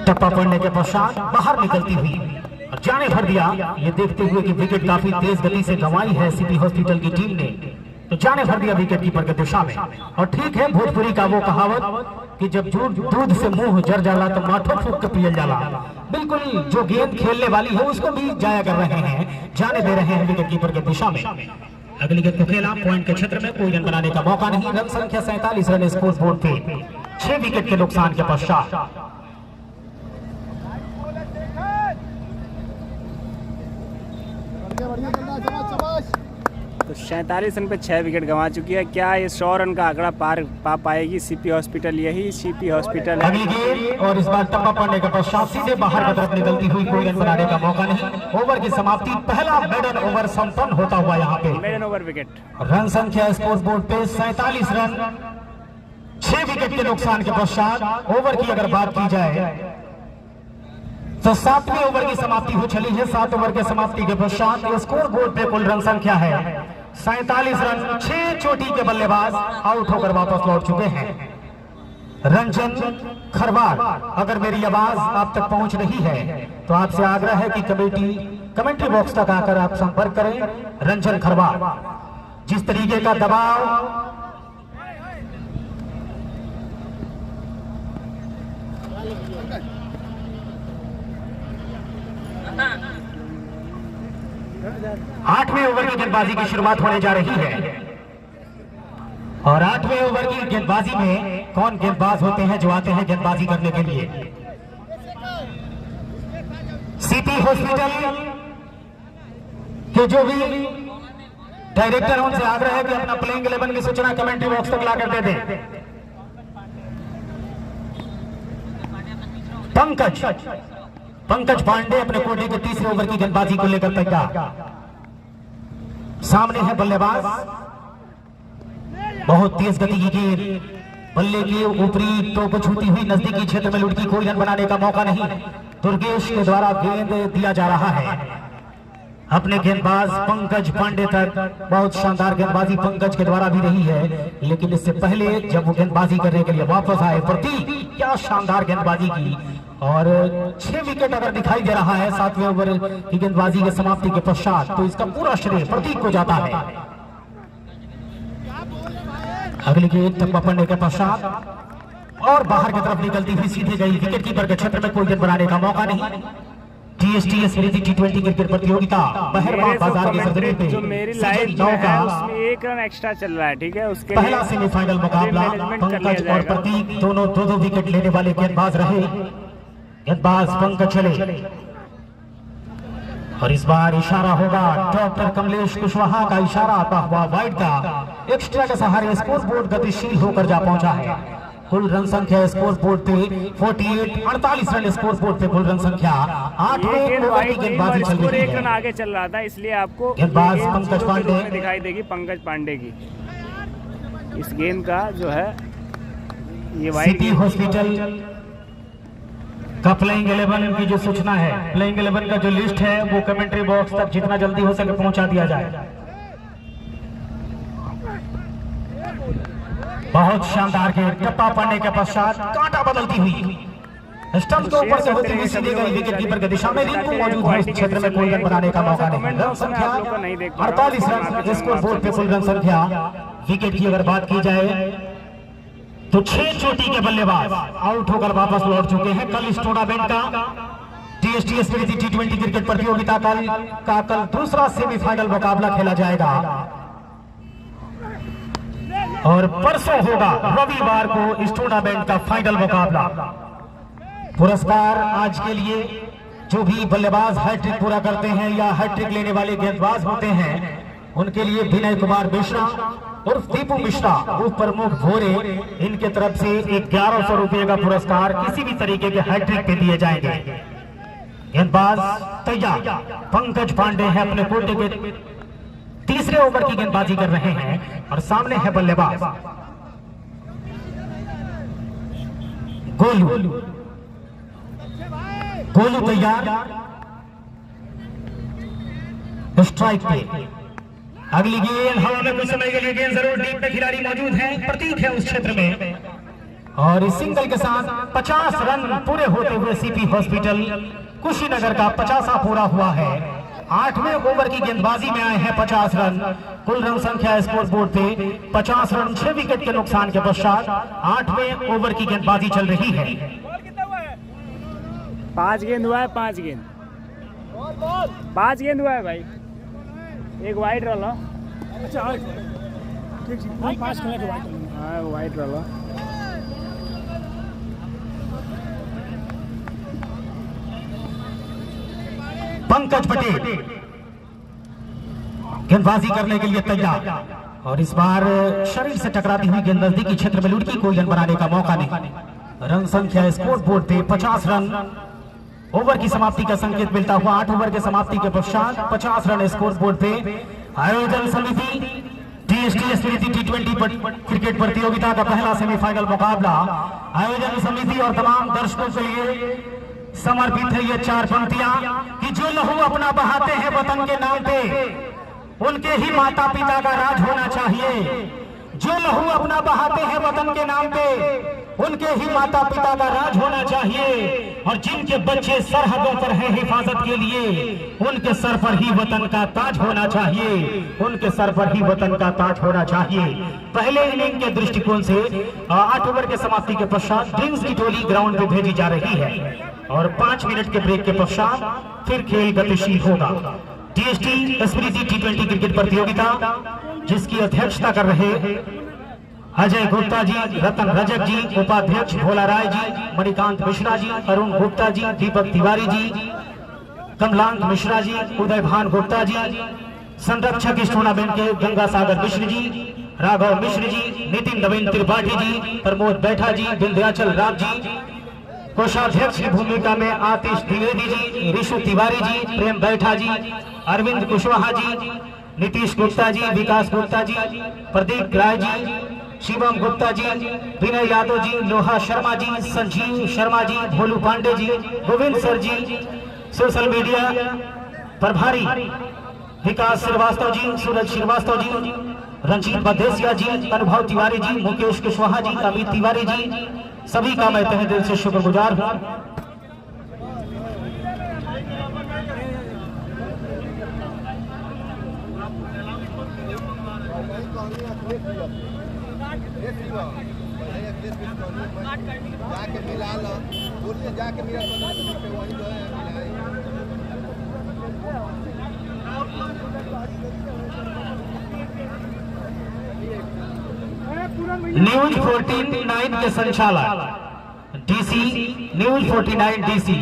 टप्पा पड़ने के पश्चात बाहर निकलती हुई और जाने भर दिया, ये देखते हुए कि विकेट काफी तेज गति से गंवाई है सिटी हॉस्पिटल की टीम ने, तो जाने भर दिया विकेट कीपर के दिशा में। और ठीक है भोजपुरी का वो कहावत कि जब दूध से मुंह जर जाला तो माथो फूक के पियल जाला। बिल्कुल जो गेंद खेलने वाली है उसको भी जाया कर रहे हैं, जाने दे रहे हैं विकेट कीपर के दिशा में। अगली गेंद को खेला, पॉइंट के क्षेत्र में कोई रन बनाने का मौका नहीं। रन संख्या 47 रन स्कोर बोर्ड पे 6 विकेट के नुकसान के पश्चात। तो 47 रन पे 6 विकेट गंवा चुकी है। क्या ये 100 रन का आंकड़ा पार पा पाएगी सीपी हॉस्पिटल? यही सीपी हॉस्पिटल है। अगली गेंद और इस बार टप्पा पड़ने के पश्चात सीधे बाहर की तरफ निकलती हुई, कोई रन बनाने का मौका नहीं। ओवर की समाप्ति, पहला मेडन ओवर संपन्न होता हुआ यहाँ पे। Maiden over wicket. रन संख्या स्कोर बोर्ड पे 47 रन 6 विकेट के नुकसान के पश्चात। ओवर की अगर बात की जाए तो 7वें ओवर की समाप्ति हो चली है। 7 ओवर के समाप्ति के पश्चात स्कोर बोर्ड पे कुल रन संख्या है 47 रन। 6 चोटी के बल्लेबाज आउट होकर वापस लौट चुके हैं। रंजन खरवार, अगर मेरी आवाज आप तक पहुंच रही है तो आपसे आग्रह है कि कमेंट्री बॉक्स तक आकर आप संपर्क करें। रंजन खरवार, जिस तरीके का दबाव आठवें ओवर की गेंदबाजी की शुरुआत होने जा रही है। और 8वें ओवर की गेंदबाजी में कौन गेंदबाज होते हैं जो आते हैं गेंदबाजी करने के लिए? सिटी हॉस्पिटल के जो भी डायरेक्टर उनसे आग्रह है कि अपना प्लेइंग 11 की सूचना कमेंट्री बॉक्स तक लाकर दे दें। पंकज पांडे अपने कोटे के तीसरे ओवर की गेंदबाजी को लेकर तैयार। सामने है बल्लेबाज, बहुत तेज गति की गेंद बल्ले के ऊपरी टो को छूती हुई नजदीकी क्षेत्र में लुढ़की, कोई रन बनाने का मौका नहीं। दुर्गेश के द्वारा गेंद दिया जा रहा है अपने गेंदबाज पंकज पांडे तक। बहुत शानदार गेंदबाजी पंकज के द्वारा भी रही है, लेकिन इससे पहले जब वो गेंदबाजी करने के लिए वापस आए, प्रतीक क्या शानदार गेंदबाजी की। और 6 विकेट अगर दिखाई दे रहा है 7वें ओवर की गेंदबाजी के समाप्ति के पश्चात, तो इसका पूरा श्रेय प्रतीक को जाता है। अगली गेंद टप्पा पड़ने के पश्चात और बाहर की तरफ निकलती हुई सीधे गई, विकेट कीपर के क्षेत्र में कोई गेंद बनाने का मौका नहीं। TSTS T20 क्रिकेट प्रतियोगिता बहरबाद बाजार की सरजमी पे जो मेरी लाइव है उसमें 1 रन एक्स्ट्रा चल रहा है, ठीक है। उसके पहला सेमीफाइनल मुकाबला पंकज और प्रतीक दोनों 2-2 विकेट लेने वाले गेंदबाज रहे। गेंदबाज पंकज चले और इस बार इशारा होगा डॉक्टर कमलेश कुशवाहा का इशारा आता हुआ वाइड का। एक्स्ट्रा के सहारे स्कोर बोर्ड गतिशील होकर जा पहुंचा है। कुल रन संख्या स्कोर बोर्ड पे 48 रन स्कोर बोर्ड पे कुल रन संख्या। 8वें ओवर की गेंदबाजी चल रही है। 1 रन आगे चल रहा था, इसलिए आपको गेंदबाज पंकज पांडे दिखाई देगी, पंकज पांडे की इस गेंद का जो है ये सिटी हॉस्पिटल का प्लेइंग 11 की जो सूचना है, प्लेइंग 11 का जो लिस्ट है वो कमेंट्री बॉक्स तक जितना जल्दी हो सके पहुंचा दिया जाए। बहुत शानदार के टप्पा पड़ने के पश्चात कांटा बदलती हुई स्टंप के ऊपर से होती हुई सीधे गई विकेट कीपर की दिशा में। रिंकू मौजूद है, इस क्षेत्र में कोई रन बनाने का मौका नहीं। रन संख्या 48 रन स्कोर बोर्ड पे कुल रन संख्या। विकेट की अगर बात की जाए तो 6 चोटी के बल्लेबाज आउट होकर वापस लौट चुके हैं। कल इस टूर्नामेंट का TSTS T20 क्रिकेट प्रतियोगिता का कल दूसरा सेमीफाइनल मुकाबला खेला जाएगा और परसों होगा रविवार को इस टूर्नामेंट का फाइनल मुकाबला। पुरस्कार आज के लिए जो भी बल्लेबाज हैट्रिक पूरा करते हैं या हैट्रिक लेने वाले गेंदबाज होते हैं उनके लिए विनय कुमार मिश्रा उर्फ दीपू मिश्रा उप प्रमुख भोरे, इनके तरफ से 1100 रुपये का पुरस्कार किसी भी तरीके के हैट्रिक पे दिए जाएंगे। गेंदबाज तैयार, पंकज पांडे हैं अपने कोटे के तीसरे ओवर की गेंदबाजी कर रहे हैं और सामने है बल्लेबाज गोलू तैयार, स्ट्राइक पे। अगली गेंद हवा में कुछ समय के लिए गेंद जरूर डीप में खिलाड़ी मौजूद हैं, प्रतीक है उस क्षेत्र में। और इस सिंगल के साथ 50 रन पूरे होते हुए सीपी हॉस्पिटल कुशीनगर का 50वां पूरा हुआ है। 8वें ओवर की गेंदबाजी में आए हैं 50 रन। कुल रन संख्या स्कोर बोर्ड पे 50 रन 6 विकेट के नुकसान के पश्चात 8वें ओवर की गेंदबाजी चल रही है। 5 गेंद हुआ है, 5 गेंद 5 गेंद हुआ है भाई। एक वाइट रहा। हाँ वाइट रहा। पंकज पटेल गेंदबाजी करने के लिए तैयार और इस बार शरीर से टकराती हुई गेंद नजदीकी क्षेत्र में लुढ़की, कोई रन बनाने का मौका नहीं। रन संख्या स्कोर बोर्ड पे 50 रन। ओवर की समाप्ति का संकेत मिलता हुआ 8 ओवर के समाप्ति के पश्चात 50 रन स्कोर बोर्ड पे। आयोजन समिति टीएसटी स्मृति T20 क्रिकेट प्रतियोगिता का पहला सेमीफाइनल मुकाबला आयोजन समिति और तमाम दर्शकों के लिए समर्पित है ये 4 पंक्तियां कि जो लहू अपना बहाते हैं वतन के नाम पे, उनके ही माता पिता का राज होना चाहिए। जो लहू अपना बहाते हैं वतन के नाम पे, उनके ही माता पिता का राज होना चाहिए। और जिनके बच्चे सरहदों पर हैं हिफाजत के लिए, उनके सर पर ही वतन का ताज होना चाहिए। उनके सर पर ही वतन का ताज होना चाहिए। पहले इनिंग के दृष्टिकोण से 8 ओवर के समाप्ति के पश्चात ड्रीम्स की टोली ग्राउंड पे भेजी जा रही है और 5 मिनट के ब्रेक के पश्चात फिर खेल गतिशील होगा। टीएसटी स्मृति T20 क्रिकेट प्रतियोगिता जिसकी अध्यक्षता कर रहे अजय गुप्ता जी, रतन रजक जी, उपाध्यक्ष भोला राय जी, मणिकांत मिश्रा जी, अरुण गुप्ता जी, दीपक तिवारी जी, कमलांक मिश्रा जी, उदय भान गुप्ता जी, संरक्षक इस टूर्नामेंट के गंगा सागर मिश्र जी, राघव मिश्र जी, नितिन नवीन त्रिपाठी जी, प्रमोद बैठा जी, विंध्याचल राम जी, कोषाध्यक्ष की भूमिका में आतिश द्विवेदी जी, ऋषु तिवारी जी, प्रेम बैठा जी, अरविंद कुशवाहा जी, नीतीश गुप्ता जी, विकास गुप्ता जी, प्रदीप राय जी, शिवम गुप्ता जी, विनय यादव जी, लोहा शर्मा जी, संजीव शर्मा जी, भोलू पांडे जी, गोविंद सर जी, सोशल मीडिया प्रभारी विकास श्रीवास्तव जी, सूरज श्रीवास्तव जी, रंजीत बदेसिया जी, अनुभव तिवारी जी, मुकेश कुशवाहा जी, अमित तिवारी जी, सभी का मैं तहे दिल से शुक्रगुजार हूँ। जाके मिला लो, बोलिए जाके मेरा वही जो है न्यूज 49 के संचालक DC news 49 DC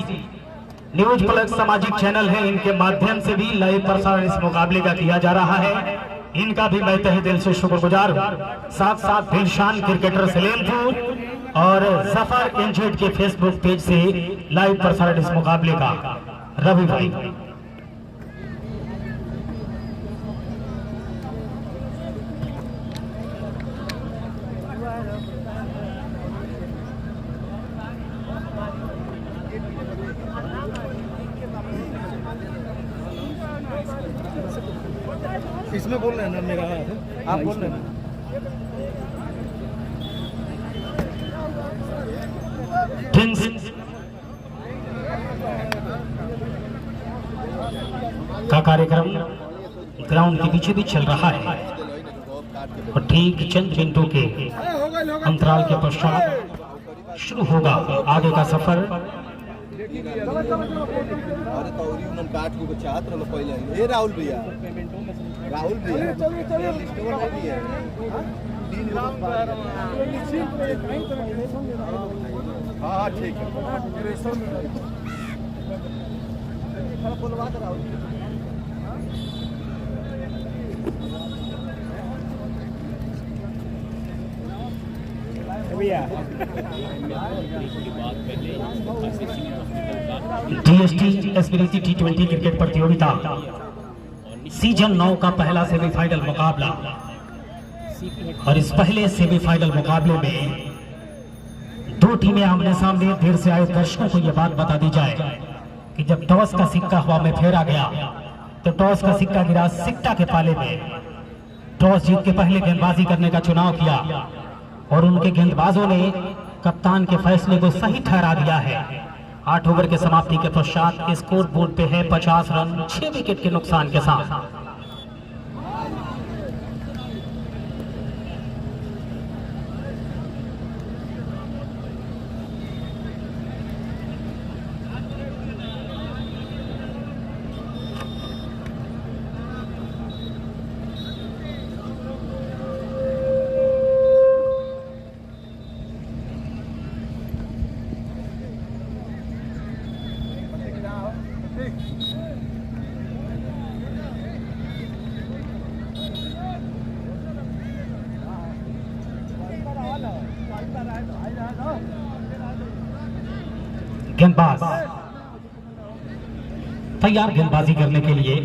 news plus सामाजिक चैनल है, इनके माध्यम से भी लाइव प्रसारण इस मुकाबले का किया जा रहा है। इनका भी मैं तहे दिल से शुक्रगुजार हूँ। साथ साथ दिलशान क्रिकेटर सलेमपुर और जफर एनजेड के फेसबुक पेज से लाइव प्रसारण इस मुकाबले का रवि भाई। इसमें बोल रहे हैं ना, मेरा आप बोल रहे हैं का कार्यक्रम ग्राउंड के पीछे भी चल रहा है और ठीक चंद मिनटों के अंतराल के पश्चात शुरू होगा आगे का सफर। अरे तो उन्होंने काट को चाहत रहो पहले। ए राहुल भैया, राहुल भैया स्टोर नहीं है। हाँ ठीक है। डीएसटी स्मृति T20 क्रिकेट प्रतियोगिता सीजन 9 का पहला सेमीफाइनल मुकाबला और इस पहले सेमीफाइनल मुकाबले में दो टीमें आमने सामने। देर से आए दर्शकों को यह बात बता दी जाए कि जब टॉस का सिक्का हवा में फेरा गया तो टॉस का सिक्का गिरा सिक्टा के पाले में टॉस जीत के पहले गेंदबाजी करने का चुनाव किया और उनके गेंदबाजों ने कप्तान के फैसले को सही ठहरा दिया है। 8 ओवर के समाप्ति के पश्चात स्कोर बोर्ड पे है 50 रन 6 विकेट के नुकसान के साथ। गेंदबाज तैयार गेंदबाजी करने के लिए।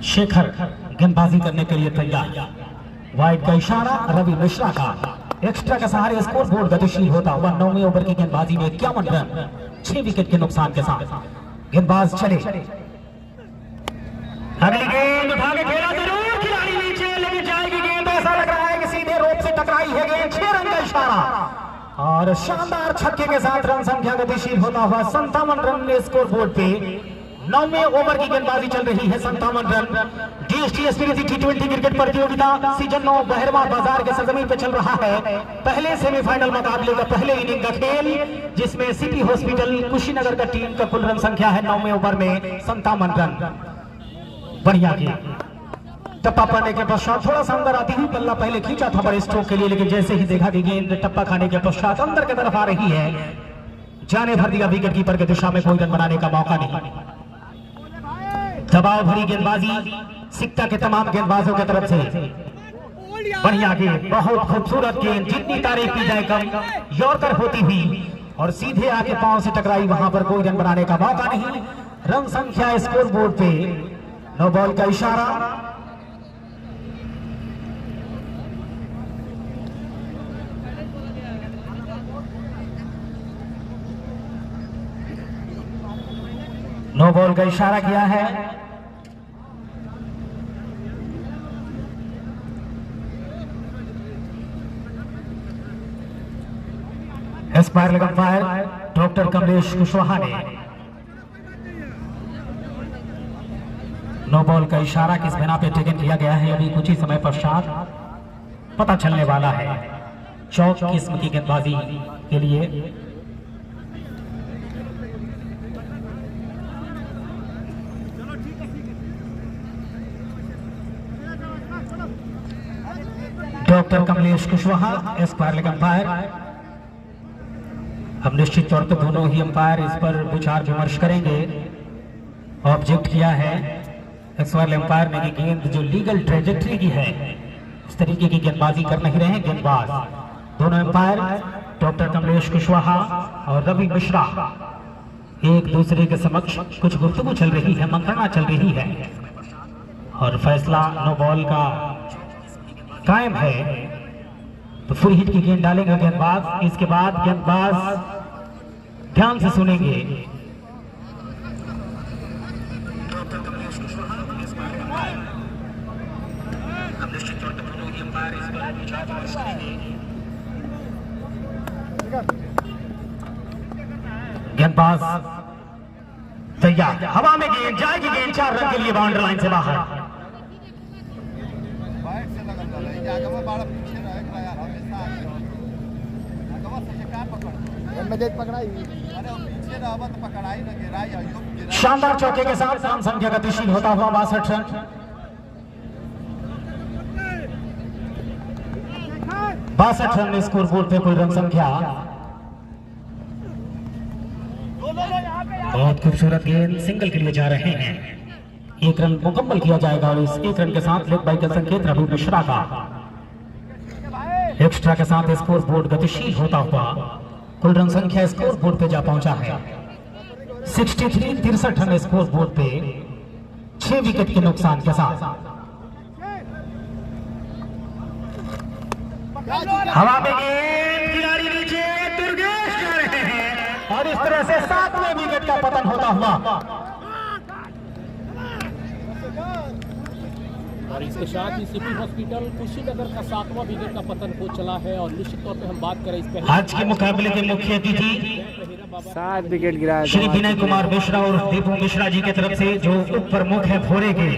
शेखर गेंदबाजी करने के लिए तैयार। वाइड का इशारा रवि मिश्रा का। एक्स्ट्रा के सहारे स्कोर बोर्ड गतिशील होता हुआ 9वें ओवर की गेंदबाजी में 51 रन 6 विकेट के नुकसान के साथ। गेंदबाज चले, अगली गेंद उठा के खेला जरूर, खिलाड़ी नीचे लेके जाएगी गेंद। ऐसा लग रहा है कि सीधे रोप से टकराई है गेंद। 6 रन का इशारा और शानदार छक्के के साथ रन संख्या गतिशील होता हुआ 57 रन स्कोर बोर्ड पे। 9वें ओवर की गेंदबाजी चल रही है। 57 रन। डीएसटीएस T20 क्रिकेट प्रतियोगिता सीजन 9 बहरवा बाजार के सरजमीन पे चल रहा है। पहले सेमीफाइनल मुकाबले का पहले इनिंग का खेल, जिसमें सिटी हॉस्पिटल कुशीनगर का टीम का कुल रन संख्या है 9वें ओवर में 57 रन। बढ़िया गेंद, टप्पा पाने के पश्चात थोड़ा सा अंदर आती हुई बल्ला पहले खींचा था बड़े स्ट्रोक के लिए, लेकिन जैसे ही देखा कि गेंद टप्पा खाने के पश्चात अंदर की तरफ आ रही है, जाने भर दिया विकेट कीपर की दिशा में, कोई रन बनाने का मौका नहीं। दबाव भरी गेंदबाजी सिक्ता के तमाम गेंदबाजों की तरफ से। बढ़िया गेंद, बहुत खूबसूरत गेंद, जितनी तारीफ की जाए कम। यॉर्कर होती हुई और सीधे आके पांव से टकराई, वहां पर कोई रन बनाने का मौका नहीं। रन संख्या स्कोर बोर्ड पे 9 बॉल का इशारा। नो बॉल का इशारा किया है। Aspire leg umpire doctor Kamlesh Kushwaha ने नो बॉल का इशारा किस बिना पे टेकन किया गया है, अभी कुछ ही समय पश्चात पता चलने वाला है। चौक किस्म की गेंदबाजी के लिए doctor Kamlesh Kushwaha Aspire leg umpire. हम निश्चित तौर पर दोनों ही अंपायर इस पर विचार विमर्श करेंगे। ऑब्जेक्ट किया है एस्पायर लेग अंपायर ने कि गेंद जो लीगल ट्रेजेक्ट्री की है इस तरीके की गेंदबाजी कर नहीं रहे हैं गेंदबाज। दोनों अंपायर डॉक्टर कमलेश कुशवाहा और रवि मिश्रा एक दूसरे के समक्ष कुछ गुफ्तगू चल रही है, मंत्रणा चल रही है और फैसला नो बॉल का कायम है। तो फ्री हिट की गेंद डालेंगे गेंदबाज। इसके बाद गेंदबाज ध्यान से सुनेंगे। गेंदबाज तैयार, हवा में गेंद जाएगी, गेंद 4 रन के लिए बाउंड्री लाइन से बाहर। शानदार चौके के साथ रन संख्या गतिशील होता हुआ 62 रन। 62 रन स्कोर बोर्ड पे कोई रन संख्या। बहुत खूबसूरत गेंद सिंगल के लिए जा रहे हैं। 1 रन मुकम्मल किया जाएगा और इस 1 रन के साथ लेग बाई का संकेत रवि मिश्रा का। एक्स्ट्रा के साथ स्कोर बोर्ड गतिशील होता हुआ कुल रन संख्या स्कोर बोर्ड पे जा पहुंचा है 63 रन स्कोर बोर्ड पे 6 विकेट के नुकसान के साथ। हवा में गेंद, खिलाड़ी नीचे, दुर्गेश जा रहे हैं और इस तरह से 7वें विकेट का पतन होता हुआ। और इसके साथ ही सिटी हॉस्पिटल कुशीनगर का 7वां विकेट का पतन हो चला है। और निश्चित तौर पे हम बात करें इस पहले आज के मुकाबले के मुख्य अतिथि 7 विकेट गिरा श्री विनय कुमार मिश्रा और दीपू मिश्रा जी की तरफ से जो उप प्रमुख है भोरे के,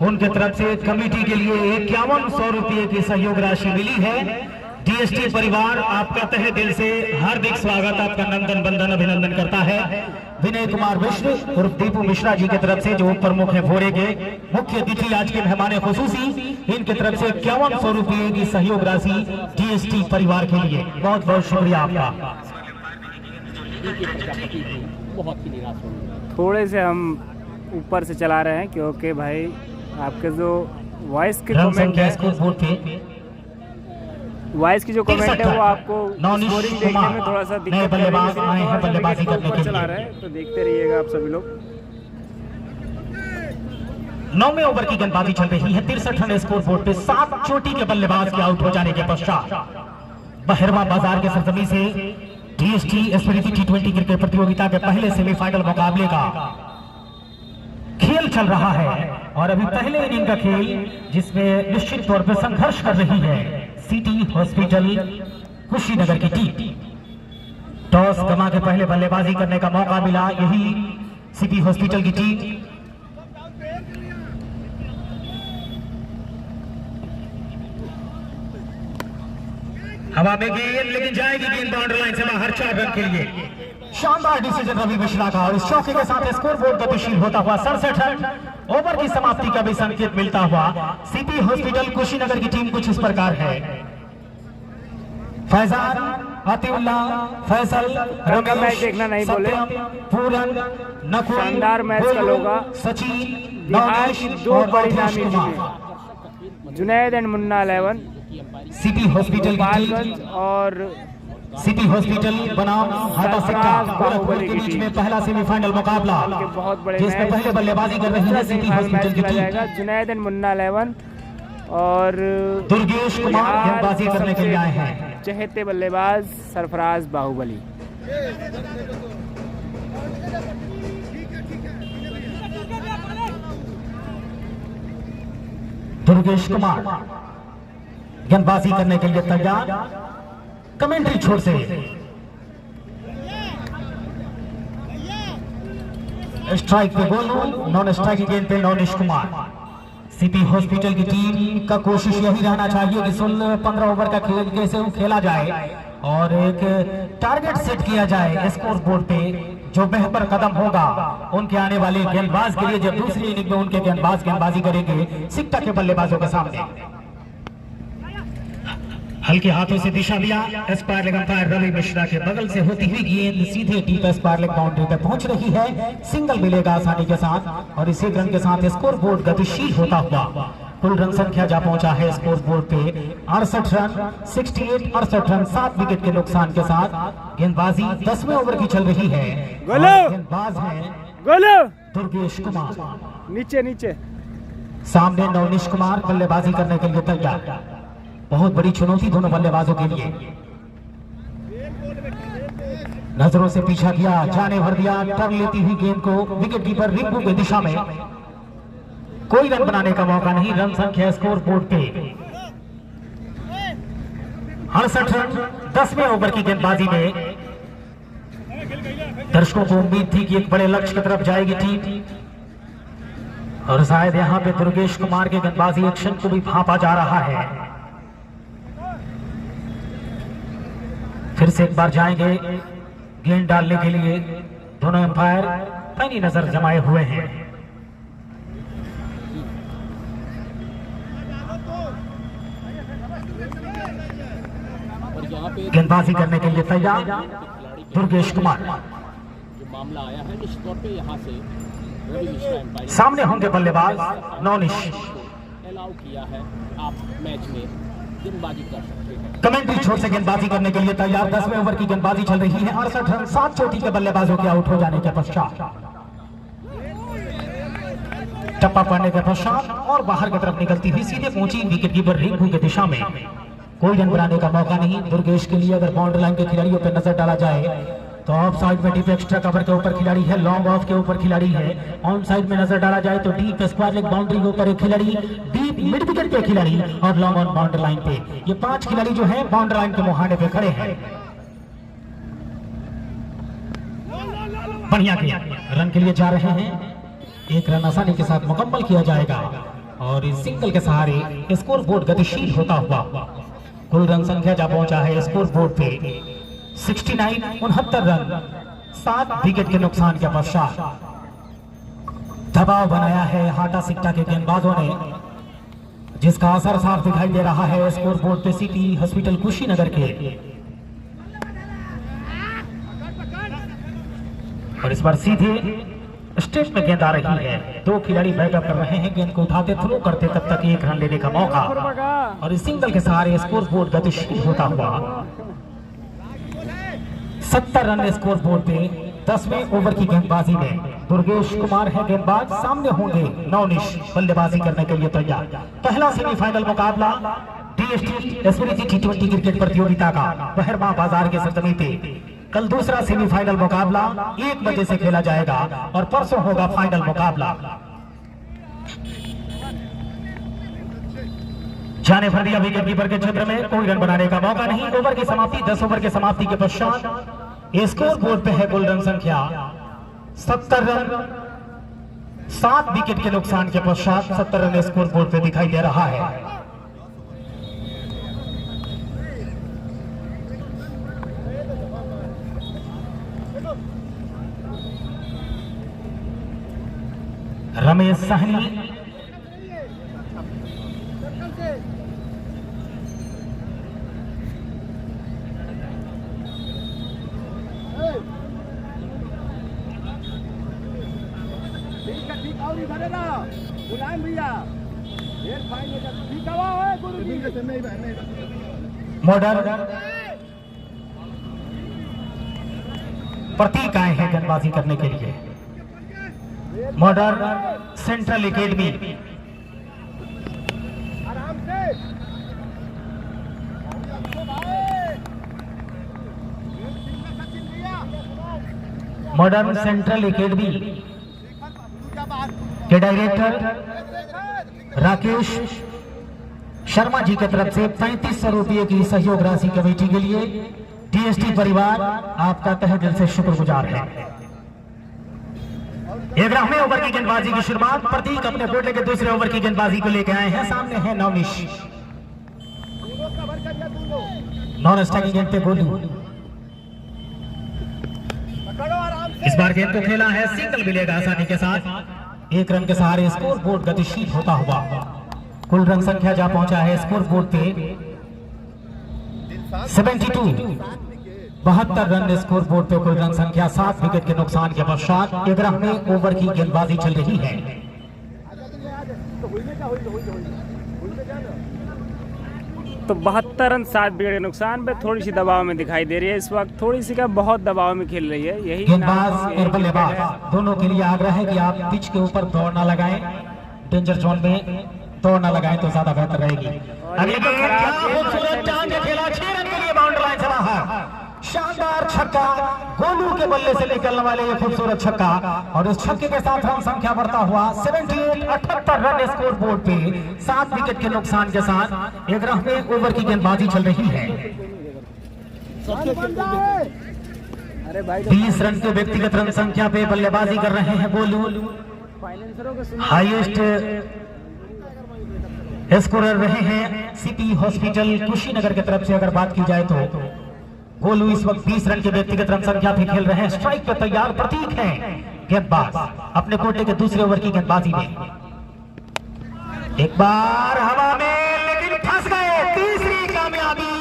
उनके तरफ से कमेटी के लिए 5100 रुपये की सहयोग राशि मिली है। डीएसटी परिवार आपका तहे दिल से हार्दिक स्वागत, आपका नंदन बंदन अभिनंदन करता है। विनय कुमार मिश्र और दीपू मिश्रा जी की तरफ से जो प्रमुख है भोरे के मुख्य अतिथि आज के मेहमान खुसूसी, इनकी तरफ से 5100 रुपये की सहयोग राशि डीएसटी परिवार के लिए। बहुत बहुत शुक्रिया आपका। बहुत ही निराश होंगे। थोड़े से हम ऊपर से चला रहे हैं क्योंकि भाई आपके जो वॉइस के रन कमेंट संख्या है, स्कोर बोर्ड पे वॉइस की जो कमेंट है वो आपको नौनिश स्कोरिंग देखने में कुमार थोड़ा सा नए दिक्कत बल्लेबाज आए हैं बल्लेबाजी करने के चला लिए। रहे हैं, तो देखते रहिएगा आप सभी लोग। 9वें ओवर की गेंदबाजी चल रही है। 63 रन स्कोर बोर्ड पे 7 चोटी के बल्लेबाज के आउट हो जाने के पश्चात बहरवा बाजार के सरजमी से डीएसटी स्मृति T20 क्रिकेट प्रतियोगिता के पहले सेमीफाइनल मुकाबले का खेल चल रहा है। और अभी पहले इनिंग का खेल जिसमें निश्चित तौर पर संघर्ष कर रही है सिटी हॉस्पिटल कुशीनगर की टीम। टॉस गमा के पहले बल्लेबाजी करने का मौका मिला यही सिटी हॉस्पिटल की टीम। हवा में गेंद, लेकिन जाएगी गेंद बाउंड्री लाइन से बाहर 4 रन के लिए। शानदार डिसीजन रवि मिश्रा का और इस चौके के साथ स्कोर बोर्ड गतिशील होता हुआ 67 रन। ओवर की समाप्ति का भी संकेत मिलता हुआ सिटी हॉस्पिटल कुशीनगर की टीम कुछ इस प्रकार है। फैजान, अतिउल्ला, फैसल, का मैच देखना नहीं बोले। पूरन, नकुल, शानदार मैच कल होगा। सचिन, बिहार की 2 बड़ी नामी कुमार। टीमें Junaid and Munna 11, city hospital की गोपालगंज टीम और सिटी हॉस्पिटल बनाम हाटा सिक्का गोरखपुर के बीच में पहला सेमीफाइनल मुकाबला के बहुत बड़े जिसमें पहले बल्लेबाजी कर रही है सिटी हॉस्पिटल की खेला टीम। जाएगा। जुनैद एंड मुन्ना 11 और दुर्गेश कुमार गेंदबाजी करने के लिए आए हैं। चहेते बल्लेबाज सरफराज बाहुबली। दुर्गेश कुमार गेंदबाजी करने के लिए तैयार। कमेंट्री छोर से स्ट्राइक पे गोलू, नॉन स्ट्राइक की गेंद पे नौनिश कुमार। सिटी हॉस्पिटल की टीम का कोशिश यही रहना चाहिए कि 15 ओवर का खेल कैसे खेला जाए और एक टारगेट सेट किया जाए स्कोर बोर्ड पे। जो बेहतर कदम होगा उनके आने वाले गेंदबाज के लिए, जब दूसरी इनिंग में उनके गेंदबाज गेंदबाजी करेंगे सिक्का के बल्लेबाजों के सामने। हल्के हाथों से दिशा दिया एस्पायर लेग अंपायर रवि मिश्रा के बगल से होती हुई गेंद सीधे डीप एस्पायर लेग बाउंड्री तक पहुंच रही है। सिंगल मिलेगा आसानी के साथ और इसी रन के साथ स्कोर बोर्ड गतिशील होता हुआ कुल रन संख्या जा पहुंचा है स्कोर बोर्ड पे 68 रन 68 रन 7 विकेट के नुकसान के साथ। गेंदबाजी 10वें ओवर की चल रही है। गेंदबाज है दुर्गेश कुमार, नीचे नीचे सामने नवनीश कुमार बल्लेबाजी करने के लिए तैयार। बहुत बड़ी चुनौती दोनों बल्लेबाजों के लिए। नजरों से पीछा किया, जाने भर दिया, टर्न लेती हुई गेंद को विकेटकीपर रिंकू की दिशा में। कोई रन बनाने का मौका नहीं। रन संख्या स्कोर बोर्ड पे 68 रन 10वें ओवर की गेंदबाजी में। दर्शकों को उम्मीद थी कि एक बड़े लक्ष्य की तरफ जाएगी टीम और शायद यहां पे दुर्गेश कुमार के गेंदबाजी एक्शन को भी भांपा जा रहा है। फिर से एक बार जाएंगे गेंद डालने के लिए। दोनों एम्पायर पैनी नजर जमाए हुए हैं। और यहाँ पे गेंदबाजी करने के लिए तैयार दुर्गेश कुमार। जो मामला आया है निश्चित तौर पे यहाँ से रवि मिश्रा एम्पायर सामने होंगे बल्लेबाज नौनिश। अलाउ किया है आप मैच में गेंदबाजी कर सकते हैं। कमेंट्री छोर से गेंदबाजी करने के लिए तैयार। 10वें ओवर की गेंदबाजी चल रही है। 68 रन 7 चोटी के बल्लेबाजों के आउट हो जाने के पश्चात, टप्पा पड़ने के पश्चात और बाहर की तरफ निकलती हुई सीधे पहुंची विकेट कीपर रिंकू की दिशा में। कोई रन बनाने का मौका नहीं दुर्गेश के लिए। अगर बाउंड्री लाइन के खिलाड़ियों पर नजर डाला जाए तो ऑफ साइड में डीप एक्स्ट्रा कवर के ऊपर खिलाड़ी है, लॉन्ग ऑफ के ऊपर खिलाड़ी है। ऑन साइड में नजर डाला जाए तो डीप स्क्वायर लेग बाउंड्री के ऊपर एक खिलाड़ी, डीप मिड विकेट के खिलाड़ी और लॉन्ग ऑन बाउंड्री लाइन पे। ये 5 खिलाड़ी जो है बाउंड्री लाइन के मुहाने पे खड़े हैं। बढ़िया किया, रन के लिए जा रहे हैं। एक रन आसानी के साथ मुकम्मल किया जाएगा और इस सिंगल के सहारे स्कोर बोर्ड गतिशील होता हुआ कुल रन संख्या जा पहुंचा है स्कोर बोर्ड पे 69 रन 7 विकेट के नुकसान के पश्चात। दबाव बनाया है हाटा सिक्टा के गेंदबाजों ने, जिसका असर साफ दिखाई दे रहा है स्कोर बोर्ड पे सिटी हॉस्पिटल कुशीनगर के। और इस बार सीधे स्टेट में गेंद आ रही है। 2 खिलाड़ी बैकअप कर रहे हैं, गेंद को उठाते थ्रो करते तब तक 1 रन लेने का मौका और इस सिंगल के सहारे स्कोर बोर्ड गतिशील होता हुआ 70 रन स्कोर बोर्ड पे 10वें ओवर की गेंदबाजी में। दुर्गेश कुमार है गेंदबाज, सामने होंगे नवनीश बल्लेबाजी करने के लिए तैयार। पहला सेमीफाइनल मुकाबला DST स्मृति T20 क्रिकेट प्रतियोगिता का बहरवा बाजार के सरजमी पे। कल दूसरा सेमीफाइनल मुकाबला 1 बजे से खेला जाएगा और परसों होगा फाइनल मुकाबला। जाने भर दिया विकेट कीपर के क्षेत्र में, कोई रन बनाने का मौका नहीं। ओवर की समाप्ति 10 ओवर की समाप्ति के पश्चात स्कोर बोर्ड पे है कुल रन संख्या 70 रन 7 विकेट के नुकसान के पश्चात 70 रन स्कोर बोर्ड पे दिखाई दे रहा है। रमेश साहनी मॉडर्न प्रतीक आए हैं गेंदबाजी करने के लिए। Modern central academy modern central academy के डायरेक्टर राकेश शर्मा जी की तरफ से 3500 रुपये की सहयोग राशि कमेटी के लिए DST परिवार आपका तहे दिल से शुक्रगुजार है। 11वें ओवर की गेंदबाजी की शुरुआत प्रतीक अपने कोटे के दूसरे ओवर की गेंदबाजी को लेकर आए हैं। सामने है नवनीश, नॉन स्ट्राइकिंग गेंद पे गोलू। इस बार गेंद को खेला है, सिंगल मिलेगा आसानी के साथ। 1 रन के सहारे स्कोर बोर्ड गतिशील होता हुआ कुल रन संख्या जा पहुंचा है स्कोर बोर्ड पे 72 रन स्कोर बोर्ड पे कुल रन संख्या 7 विकेट के नुकसान के पश्चात 11वें ओवर की गेंदबाजी चल रही है। तो 72 रन 7 विकेट के नुकसान पे थोड़ी सी दबाव में दिखाई दे रही है इस वक्त, थोड़ी सी का बहुत दबाव में खेल रही है। यही गेंदबाज और बल्लेबाज दोनों के लिए आग्रह है कि आप पिच के ऊपर दौड़ ना लगाएं, डेंजर जोन में दौड़ ना लगाएं तो ज्यादा बेहतर रहेगी। अगली गेंद क्या खूबसूरत टांग के खेला, 6 रन के लिए बाउंड्री लाइन से बाहर। शानदार छक्का, गोलू के बल्ले से निकलने वाले ये खूबसूरत छक्का और इस छक्के के साथ रन संख्या बढ़ता हुआ 78 रन स्कोर बोर्ड पे 7 विकेट के नुकसान के साथ 11वें ओवर की गेंदबाजी चल रही है। 20 रन के व्यक्तिगत रन संख्या पे बल्लेबाजी कर रहे हैं गोलू। हाईएस्ट स्कोरर रहे हैं सिटी हॉस्पिटल कुशीनगर की तरफ से अगर बात की जाए तो गोलू इस वक्त 20 रन के व्यक्तिगत रन संख्या पे खेल रहे हैं। स्ट्राइक पे तैयार प्रतीक है गेंदबाज अपने कोटे के दूसरे ओवर की गेंदबाजी में। एक बार हवा में लेकिन फंस गए, तीसरी कामयाबी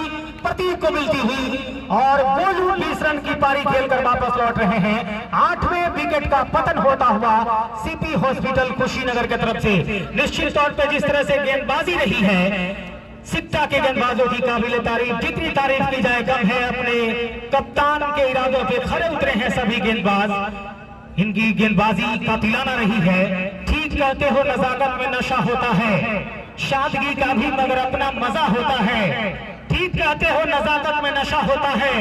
प्रतीक को मिलती हुई और गोलू 20 रन की पारी खेलकर वापस लौट रहे हैं। 8वें विकेट का पतन होता हुआ सिटी हॉस्पिटल कुशीनगर की तरफ से। निश्चित तौर पे जिस तरह से गेंदबाजी रही है सिक्का के गेंदबाजों की काबिल तारीफ, जितनी तारीफ की जाए कम है। अपने कप्तान के इरादों पे खड़े उतरे हैं सभी गेंदबाज। इनकी गेंदबाजी कातिलाना रही है। ठीक कहते हो नजाकत में नशा होता है, सादगी का भी मगर अपना मजा होता है। ठीक कहते हो नजाकत में नशा होता है,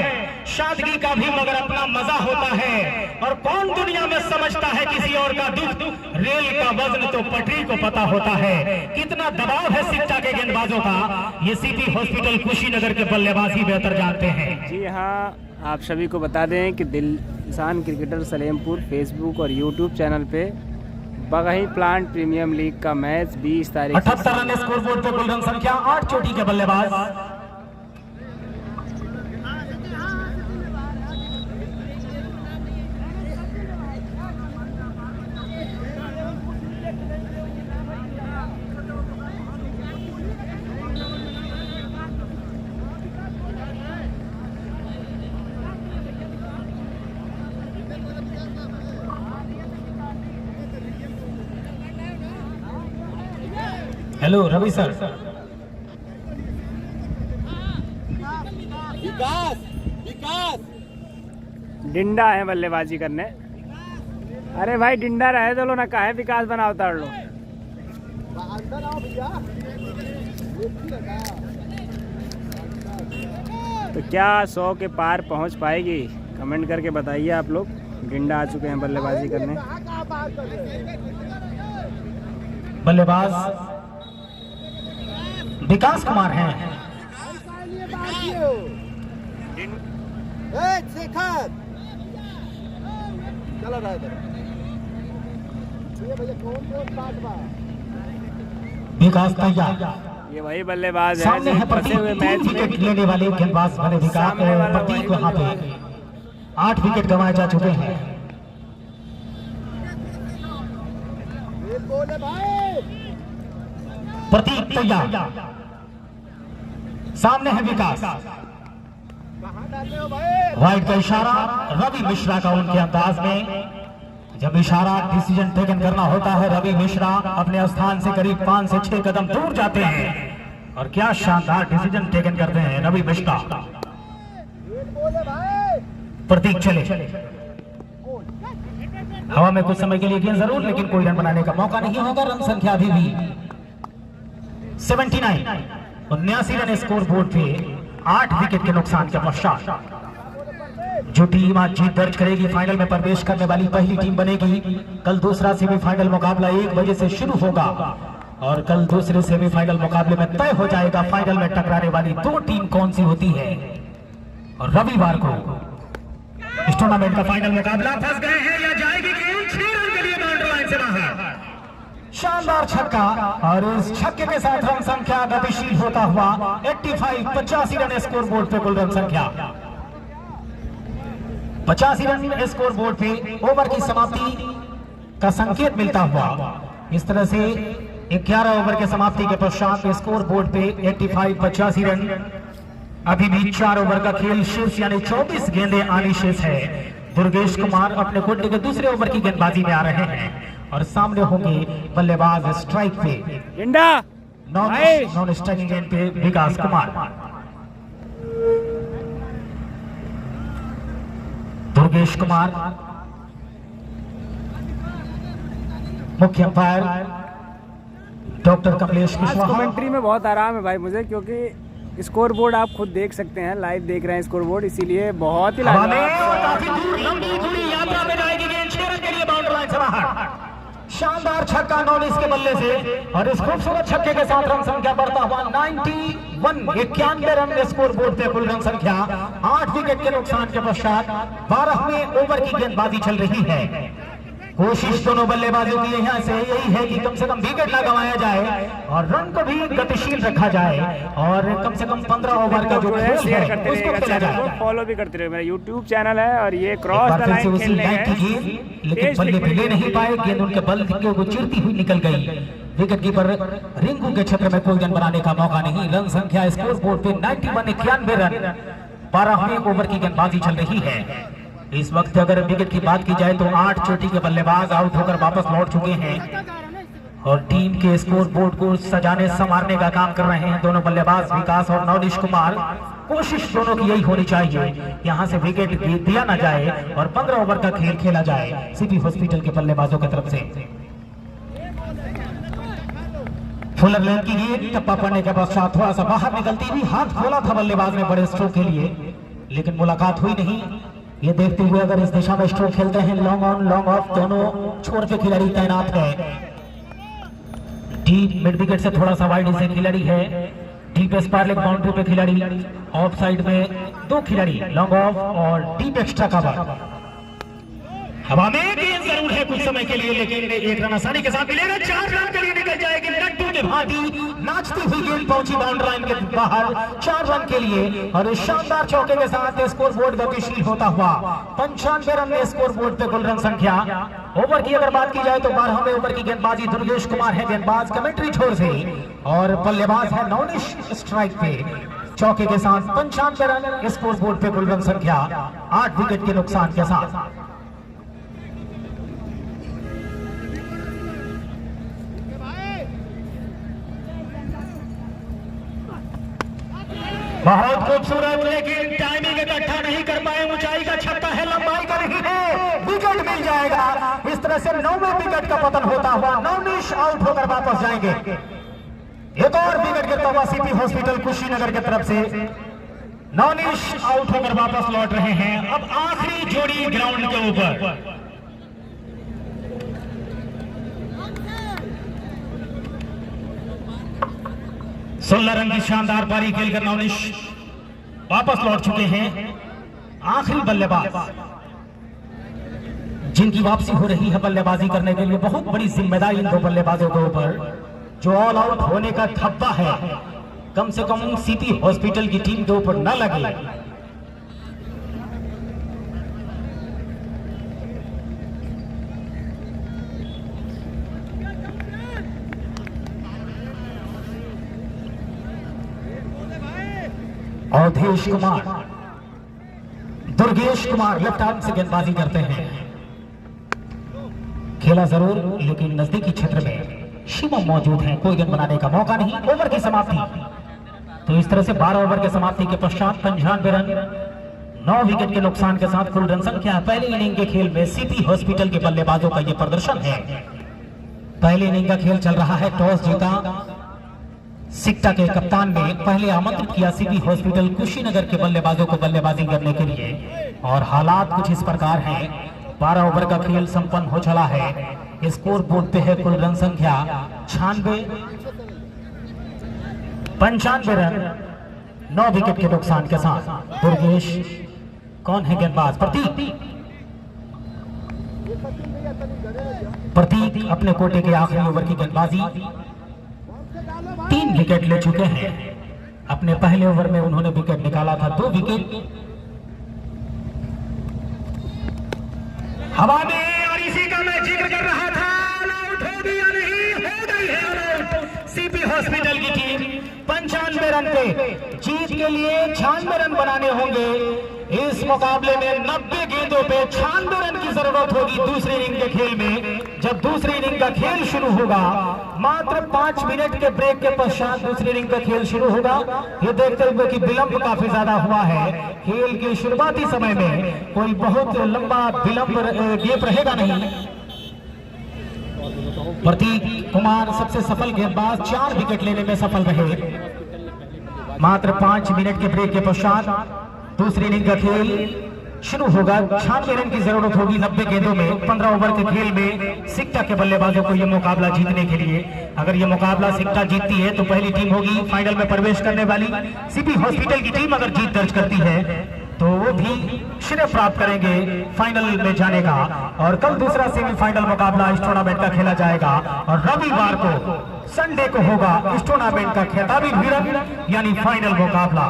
सादगी का भी मगर अपना मजा होता है। और कौन दुनिया में समझता है किसी और का दुख, रेल का वजन तो पटरी को पता होता है। कितना दबाव है सिक्का के गेंदबाजों का, ये सिटी हॉस्पिटल कुशीनगर के बल्लेबाज ही बेहतर जानते हैं। जी हाँ, आप सभी को बता दें कि दिलशान क्रिकेटर सलेमपुर फेसबुक और यूट्यूब चैनल पे बगही प्लांट प्रीमियम लीग का मैच 20 तारीख 78 रन स्कोरबोर्ड पे कुल रन संख्या 8 चोटी के बल्लेबाज। Hello Ravi sir. विकास विकास डिंडा है बल्लेबाजी करने। अरे भाई डिंडा रहे तो लो ना, काहे विकास बना उतार लो। अंदर आओ भैया। तो क्या 100 के पार पहुंच पाएगी? कमेंट करके बताइए आप लोग। डिंडा आ चुके हैं बल्लेबाजी करने। बल्लेबाज विकास कुमार हैं। शेखर चलो रहा विकास तैयार। ये वही बल्लेबाज है सामने है जो फंसे हुए मैच में विकेट लेने वाले गेंदबाज बने विकास प्रतीक। वहां पे 8 विकेट गंवाए जा चुके हैं। प्रतीक तैयार, सामने है विकास। वाइड का इशारा रवि मिश्रा का उनके अंदाज में। जब इशारा डिसीजन टेकन करना होता है, रवि मिश्रा अपने स्थान से करीब 5 से 6 कदम दूर जाते हैं और क्या शानदार डिसीजन टेकन करते हैं रवि मिश्रा। प्रतीक चले, हवा में कुछ समय के लिए गेंद जरूर, लेकिन कोई रन बनाने का मौका नहीं होगा। रन संख्या अभी भी 79 रन स्कोर बोर्ड पे 8 विकेट के नुकसान के पश्चात जो टीम आज जीत दर्ज करेगी फाइनल में प्रवेश करने वाली पहली टीम बनेगी। कल दूसरा सेमीफाइनल मुकाबला 1 बजे से शुरू होगा और कल दूसरे सेमीफाइनल मुकाबले में तय हो जाएगा फाइनल में टकराने वाली 2 टीम कौन सी होती है। और रविवार को इस टूर्नामेंट का फाइनल मुकाबला। फंस गए हैं या जाएगी गेंद 6 रन के लिए बाउंड्री लाइन से बाहर। शानदार छक्का और इस छक्के के साथ रन संख्या गतिशील होता हुआ 85 रन स्कोर बोर्ड पे कुल रन संख्या 85 रन स्कोर बोर्ड पे ओवर की समाप्ति का संकेत मिलता हुआ। इस तरह से 11 ओवर के समाप्ति के पश्चात स्कोर बोर्ड पे 85 रन। अभी भी 4 ओवर का खेल शेष यानी 24 गेंदें आनी शेष है। दुर्गेश कुमार अपने कोटे के दूसरे ओवर की गेंदबाजी में आ रहे हैं और सामने होंगे बल्लेबाज स्ट्राइक पे नॉन स्ट्राइकिंग एंड पे विकास कुमार। दुर्गेश कुमार मुख्य umpire doctor Kamlesh Kushwaha. Commentary में बहुत आराम है भाई मुझे, क्योंकि स्कोर बोर्ड आप खुद देख सकते हैं, लाइव देख रहे हैं स्कोर बोर्ड, इसीलिए बहुत ही काफी दूर लंबी दूरी यात्रा में जाएगी गेंद 6 रन के लिए बाउंड्री लाइन से बाहर। शानदार छक्का नॉलिस के बल्ले से और इस खूबसूरत छक्के के साथ रन संख्या बढ़ता हुआ 91 रन स्कोर बोर्ड पे कुल रन संख्या 8 विकेट के नुकसान के पश्चात 12वें ओवर की गेंदबाजी चल रही है। कोशिश दोनों बल्लेबाजों की यहाँ से यही है कि कम से कम विकेट ना गंवाया जाए और रन को भी गतिशील रखा जाए और कम से कम 15 ओवर का जो खेल है उसको खेला जाए। फॉलो भी करते रहे, मेरा यूट्यूब चैनल है और ये क्रॉस द लाइन खेल रहे हैं, लेकिन बल्ले पे ले नहीं पाए। गेंद उनके बल को चिरती हुई निकल गई। विकेट कीपर रिंकू के क्षेत्र में कोई रन बनाने का मौका नहीं। रन संख्या स्कोर बोर्ड पे 91 रन। 12वें ओवर की गेंदबाजी चल रही है। इस वक्त अगर विकेट की बात की जाए तो 8 चोटी के बल्लेबाज आउट होकर वापस लौट चुके हैं और टीम के स्कोर बोर्ड को सजाने संवारने का काम कर रहे हैं दोनों बल्लेबाज विकास और नवनीश कुमार। कोशिश दोनों की यही होनी चाहिए, यहां से विकेट दिया ना जाए और 15 ओवर का खेल खेला जाए सिटी हॉस्पिटल के बल्लेबाजों की तरफ से। फुलर लेन की गेंद टप्पा पड़ने के पश्चात थोड़ा सा बाहर निकलती हुई हाथ खोला था बल्लेबाज ने बड़े स्ट्रोक के लिए, लेकिन मुलाकात हुई नहीं। ये देखते हुए अगर इस दिशा में स्ट्रोक खेलते हैं, लॉन्ग ऑन लॉन्ग ऑफ दोनों छोर के खिलाड़ी तैनात है। डीप मिड विकेट से थोड़ा सा वाइड से खिलाड़ी है, डीप स्पार्लिक बाउंड्री पे खिलाड़ी, ऑफ साइड में 2 खिलाड़ी, लॉन्ग ऑफ और डीप एक्स्ट्रा कवर। हवा में गेंद जरूर है कुछ समय के लिए, लेकिन 1 रन आसानी के साथ मिलेगा। 4 रन के लिए निकल जाएगी लड्डू के भांति नाचती हुई गेंद पहुंची बाउंड्री लाइन के बाहर 4 रन के लिए, और इस शानदार चौके के साथ स्कोर बोर्ड गतिशील होता हुआ 95 रन में स्कोर बोर्ड पे कुल रन संख्या। ओवर की अगर बात की जाए तो 12वें ओवर की गेंदबाजी दुर्गेश कुमार है गेंदबाज कमेंट्री छोर से, और बल्लेबाज है नवनीश स्ट्राइक पे। चौके के साथ 95 रन स्कोर बोर्ड पे कुल रन संख्या 8 विकेट के नुकसान के साथ। बहुत खूबसूरत, लेकिन टाइमिंग इकट्ठा नहीं कर पाए। ऊंचाई का छक्का है, लंबाई का नहीं है, विकेट मिल जाएगा। इस तरह से 9वें विकेट का पतन होता हुआ नवनीश आउट होकर वापस जाएंगे। एक और विकेट गिरता हुआ सिटी हॉस्पिटल कुशीनगर की तरफ से नवनीश आउट होकर वापस लौट रहे हैं। अब आखिरी जोड़ी ग्राउंड के ऊपर। 16 रन की शानदार पारी खेलकर नवनीश वापस लौट चुके हैं। आखिरी बल्लेबाज जिनकी वापसी हो रही है बल्लेबाजी करने के लिए, बहुत बड़ी जिम्मेदारी इन 2 बल्लेबाजों के ऊपर। जो ऑल आउट होने का धब्बा है, कम से कम सिटी हॉस्पिटल की टीम के ऊपर न लगे। अवधेश कुमार, दुर्गेश कुमार लेफ्ट आर्म से गेंदबाजी करते हैं। खेला जरूर, लेकिन नजदीकी क्षेत्र में शिवम मौजूद हैं, कोई गेंद बनाने का मौका नहीं। ओवर की समाप्ति, तो इस तरह से 12 ओवर के समाप्ति के पश्चात 95 रन 9 विकेट के नुकसान के साथ कुल रन संख्या। पहली इनिंग के खेल में सिटी हॉस्पिटल के बल्लेबाजों का यह प्रदर्शन है। पहली इनिंग का खेल चल रहा है, टॉस जीता सिक्टा के कप्तान ने पहले आमंत्रित किया सिटी हॉस्पिटल कुशीनगर के बल्लेबाजों को बल्लेबाजी करने के लिए, और हालात कुछ इस प्रकार हैं। 12 ओवर का खेल संपन्न हो चला है। स्कोर बोर्ड पे है कुल रन संख्या 95 रन 9 विकेट के नुकसान के साथ। दुर्गेश कौन है गेंदबाज? प्रतीक अपने कोटे के आखिरी ओवर की गेंदबाजी 3 विकेट ले चुके हैं। अपने पहले ओवर में उन्होंने विकेट निकाला था, 2 विकेट हवा में, और इसी का मैं जिक्र कर रहा था। आउट हो गई या नहीं? हो गई है आउट। सिटी हॉस्पिटल की टीम 95 रन पे जीत के लिए 96 रन बनाने होंगे। इस मुकाबले में 90 गेंदों पे 96 रन की जरूरत होगी दूसरी इनिंग के खेल में। जब दूसरी इनिंग का खेल शुरू होगा, मात्र 5 मिनट के ब्रेक के पश्चात दूसरी इनिंग का खेल शुरू होगा। ये देखते हुए कि विलंब काफी ज्यादा हुआ है, खेल के शुरुआती समय में कोई बहुत लंबा विलंब गैप रहेगा नहीं। प्रतीक कुमार सबसे सफल गेंदबाज, 4 विकेट लेने में सफल रहे। मात्र 5 मिनट के ब्रेक के पश्चात दूसरी इनिंग का खेल शुरू होगा। 96 रन की जरूरत होगी 90 गेंदों में। 15 ओवर के खेल में सिक्टा के बल्लेबाजों को यह मुकाबला जीतने के लिए, अगर यह मुकाबला सिक्टा जीतती है तो पहली टीम होगी फाइनल में प्रवेश करने वाली। सिटी हॉस्पिटल की टीम अगर जीत दर्ज करती है तो वो भी श्रेय प्राप्त करेंगे फाइनल में जाने का। और कल दूसरा सेमीफाइनल मुकाबला इस टूर्नामेंट का खेला जाएगा, और रविवार को संडे को होगा इस टूर्नामेंट का खिताबी भिड़ंत यानी फाइनल मुकाबला।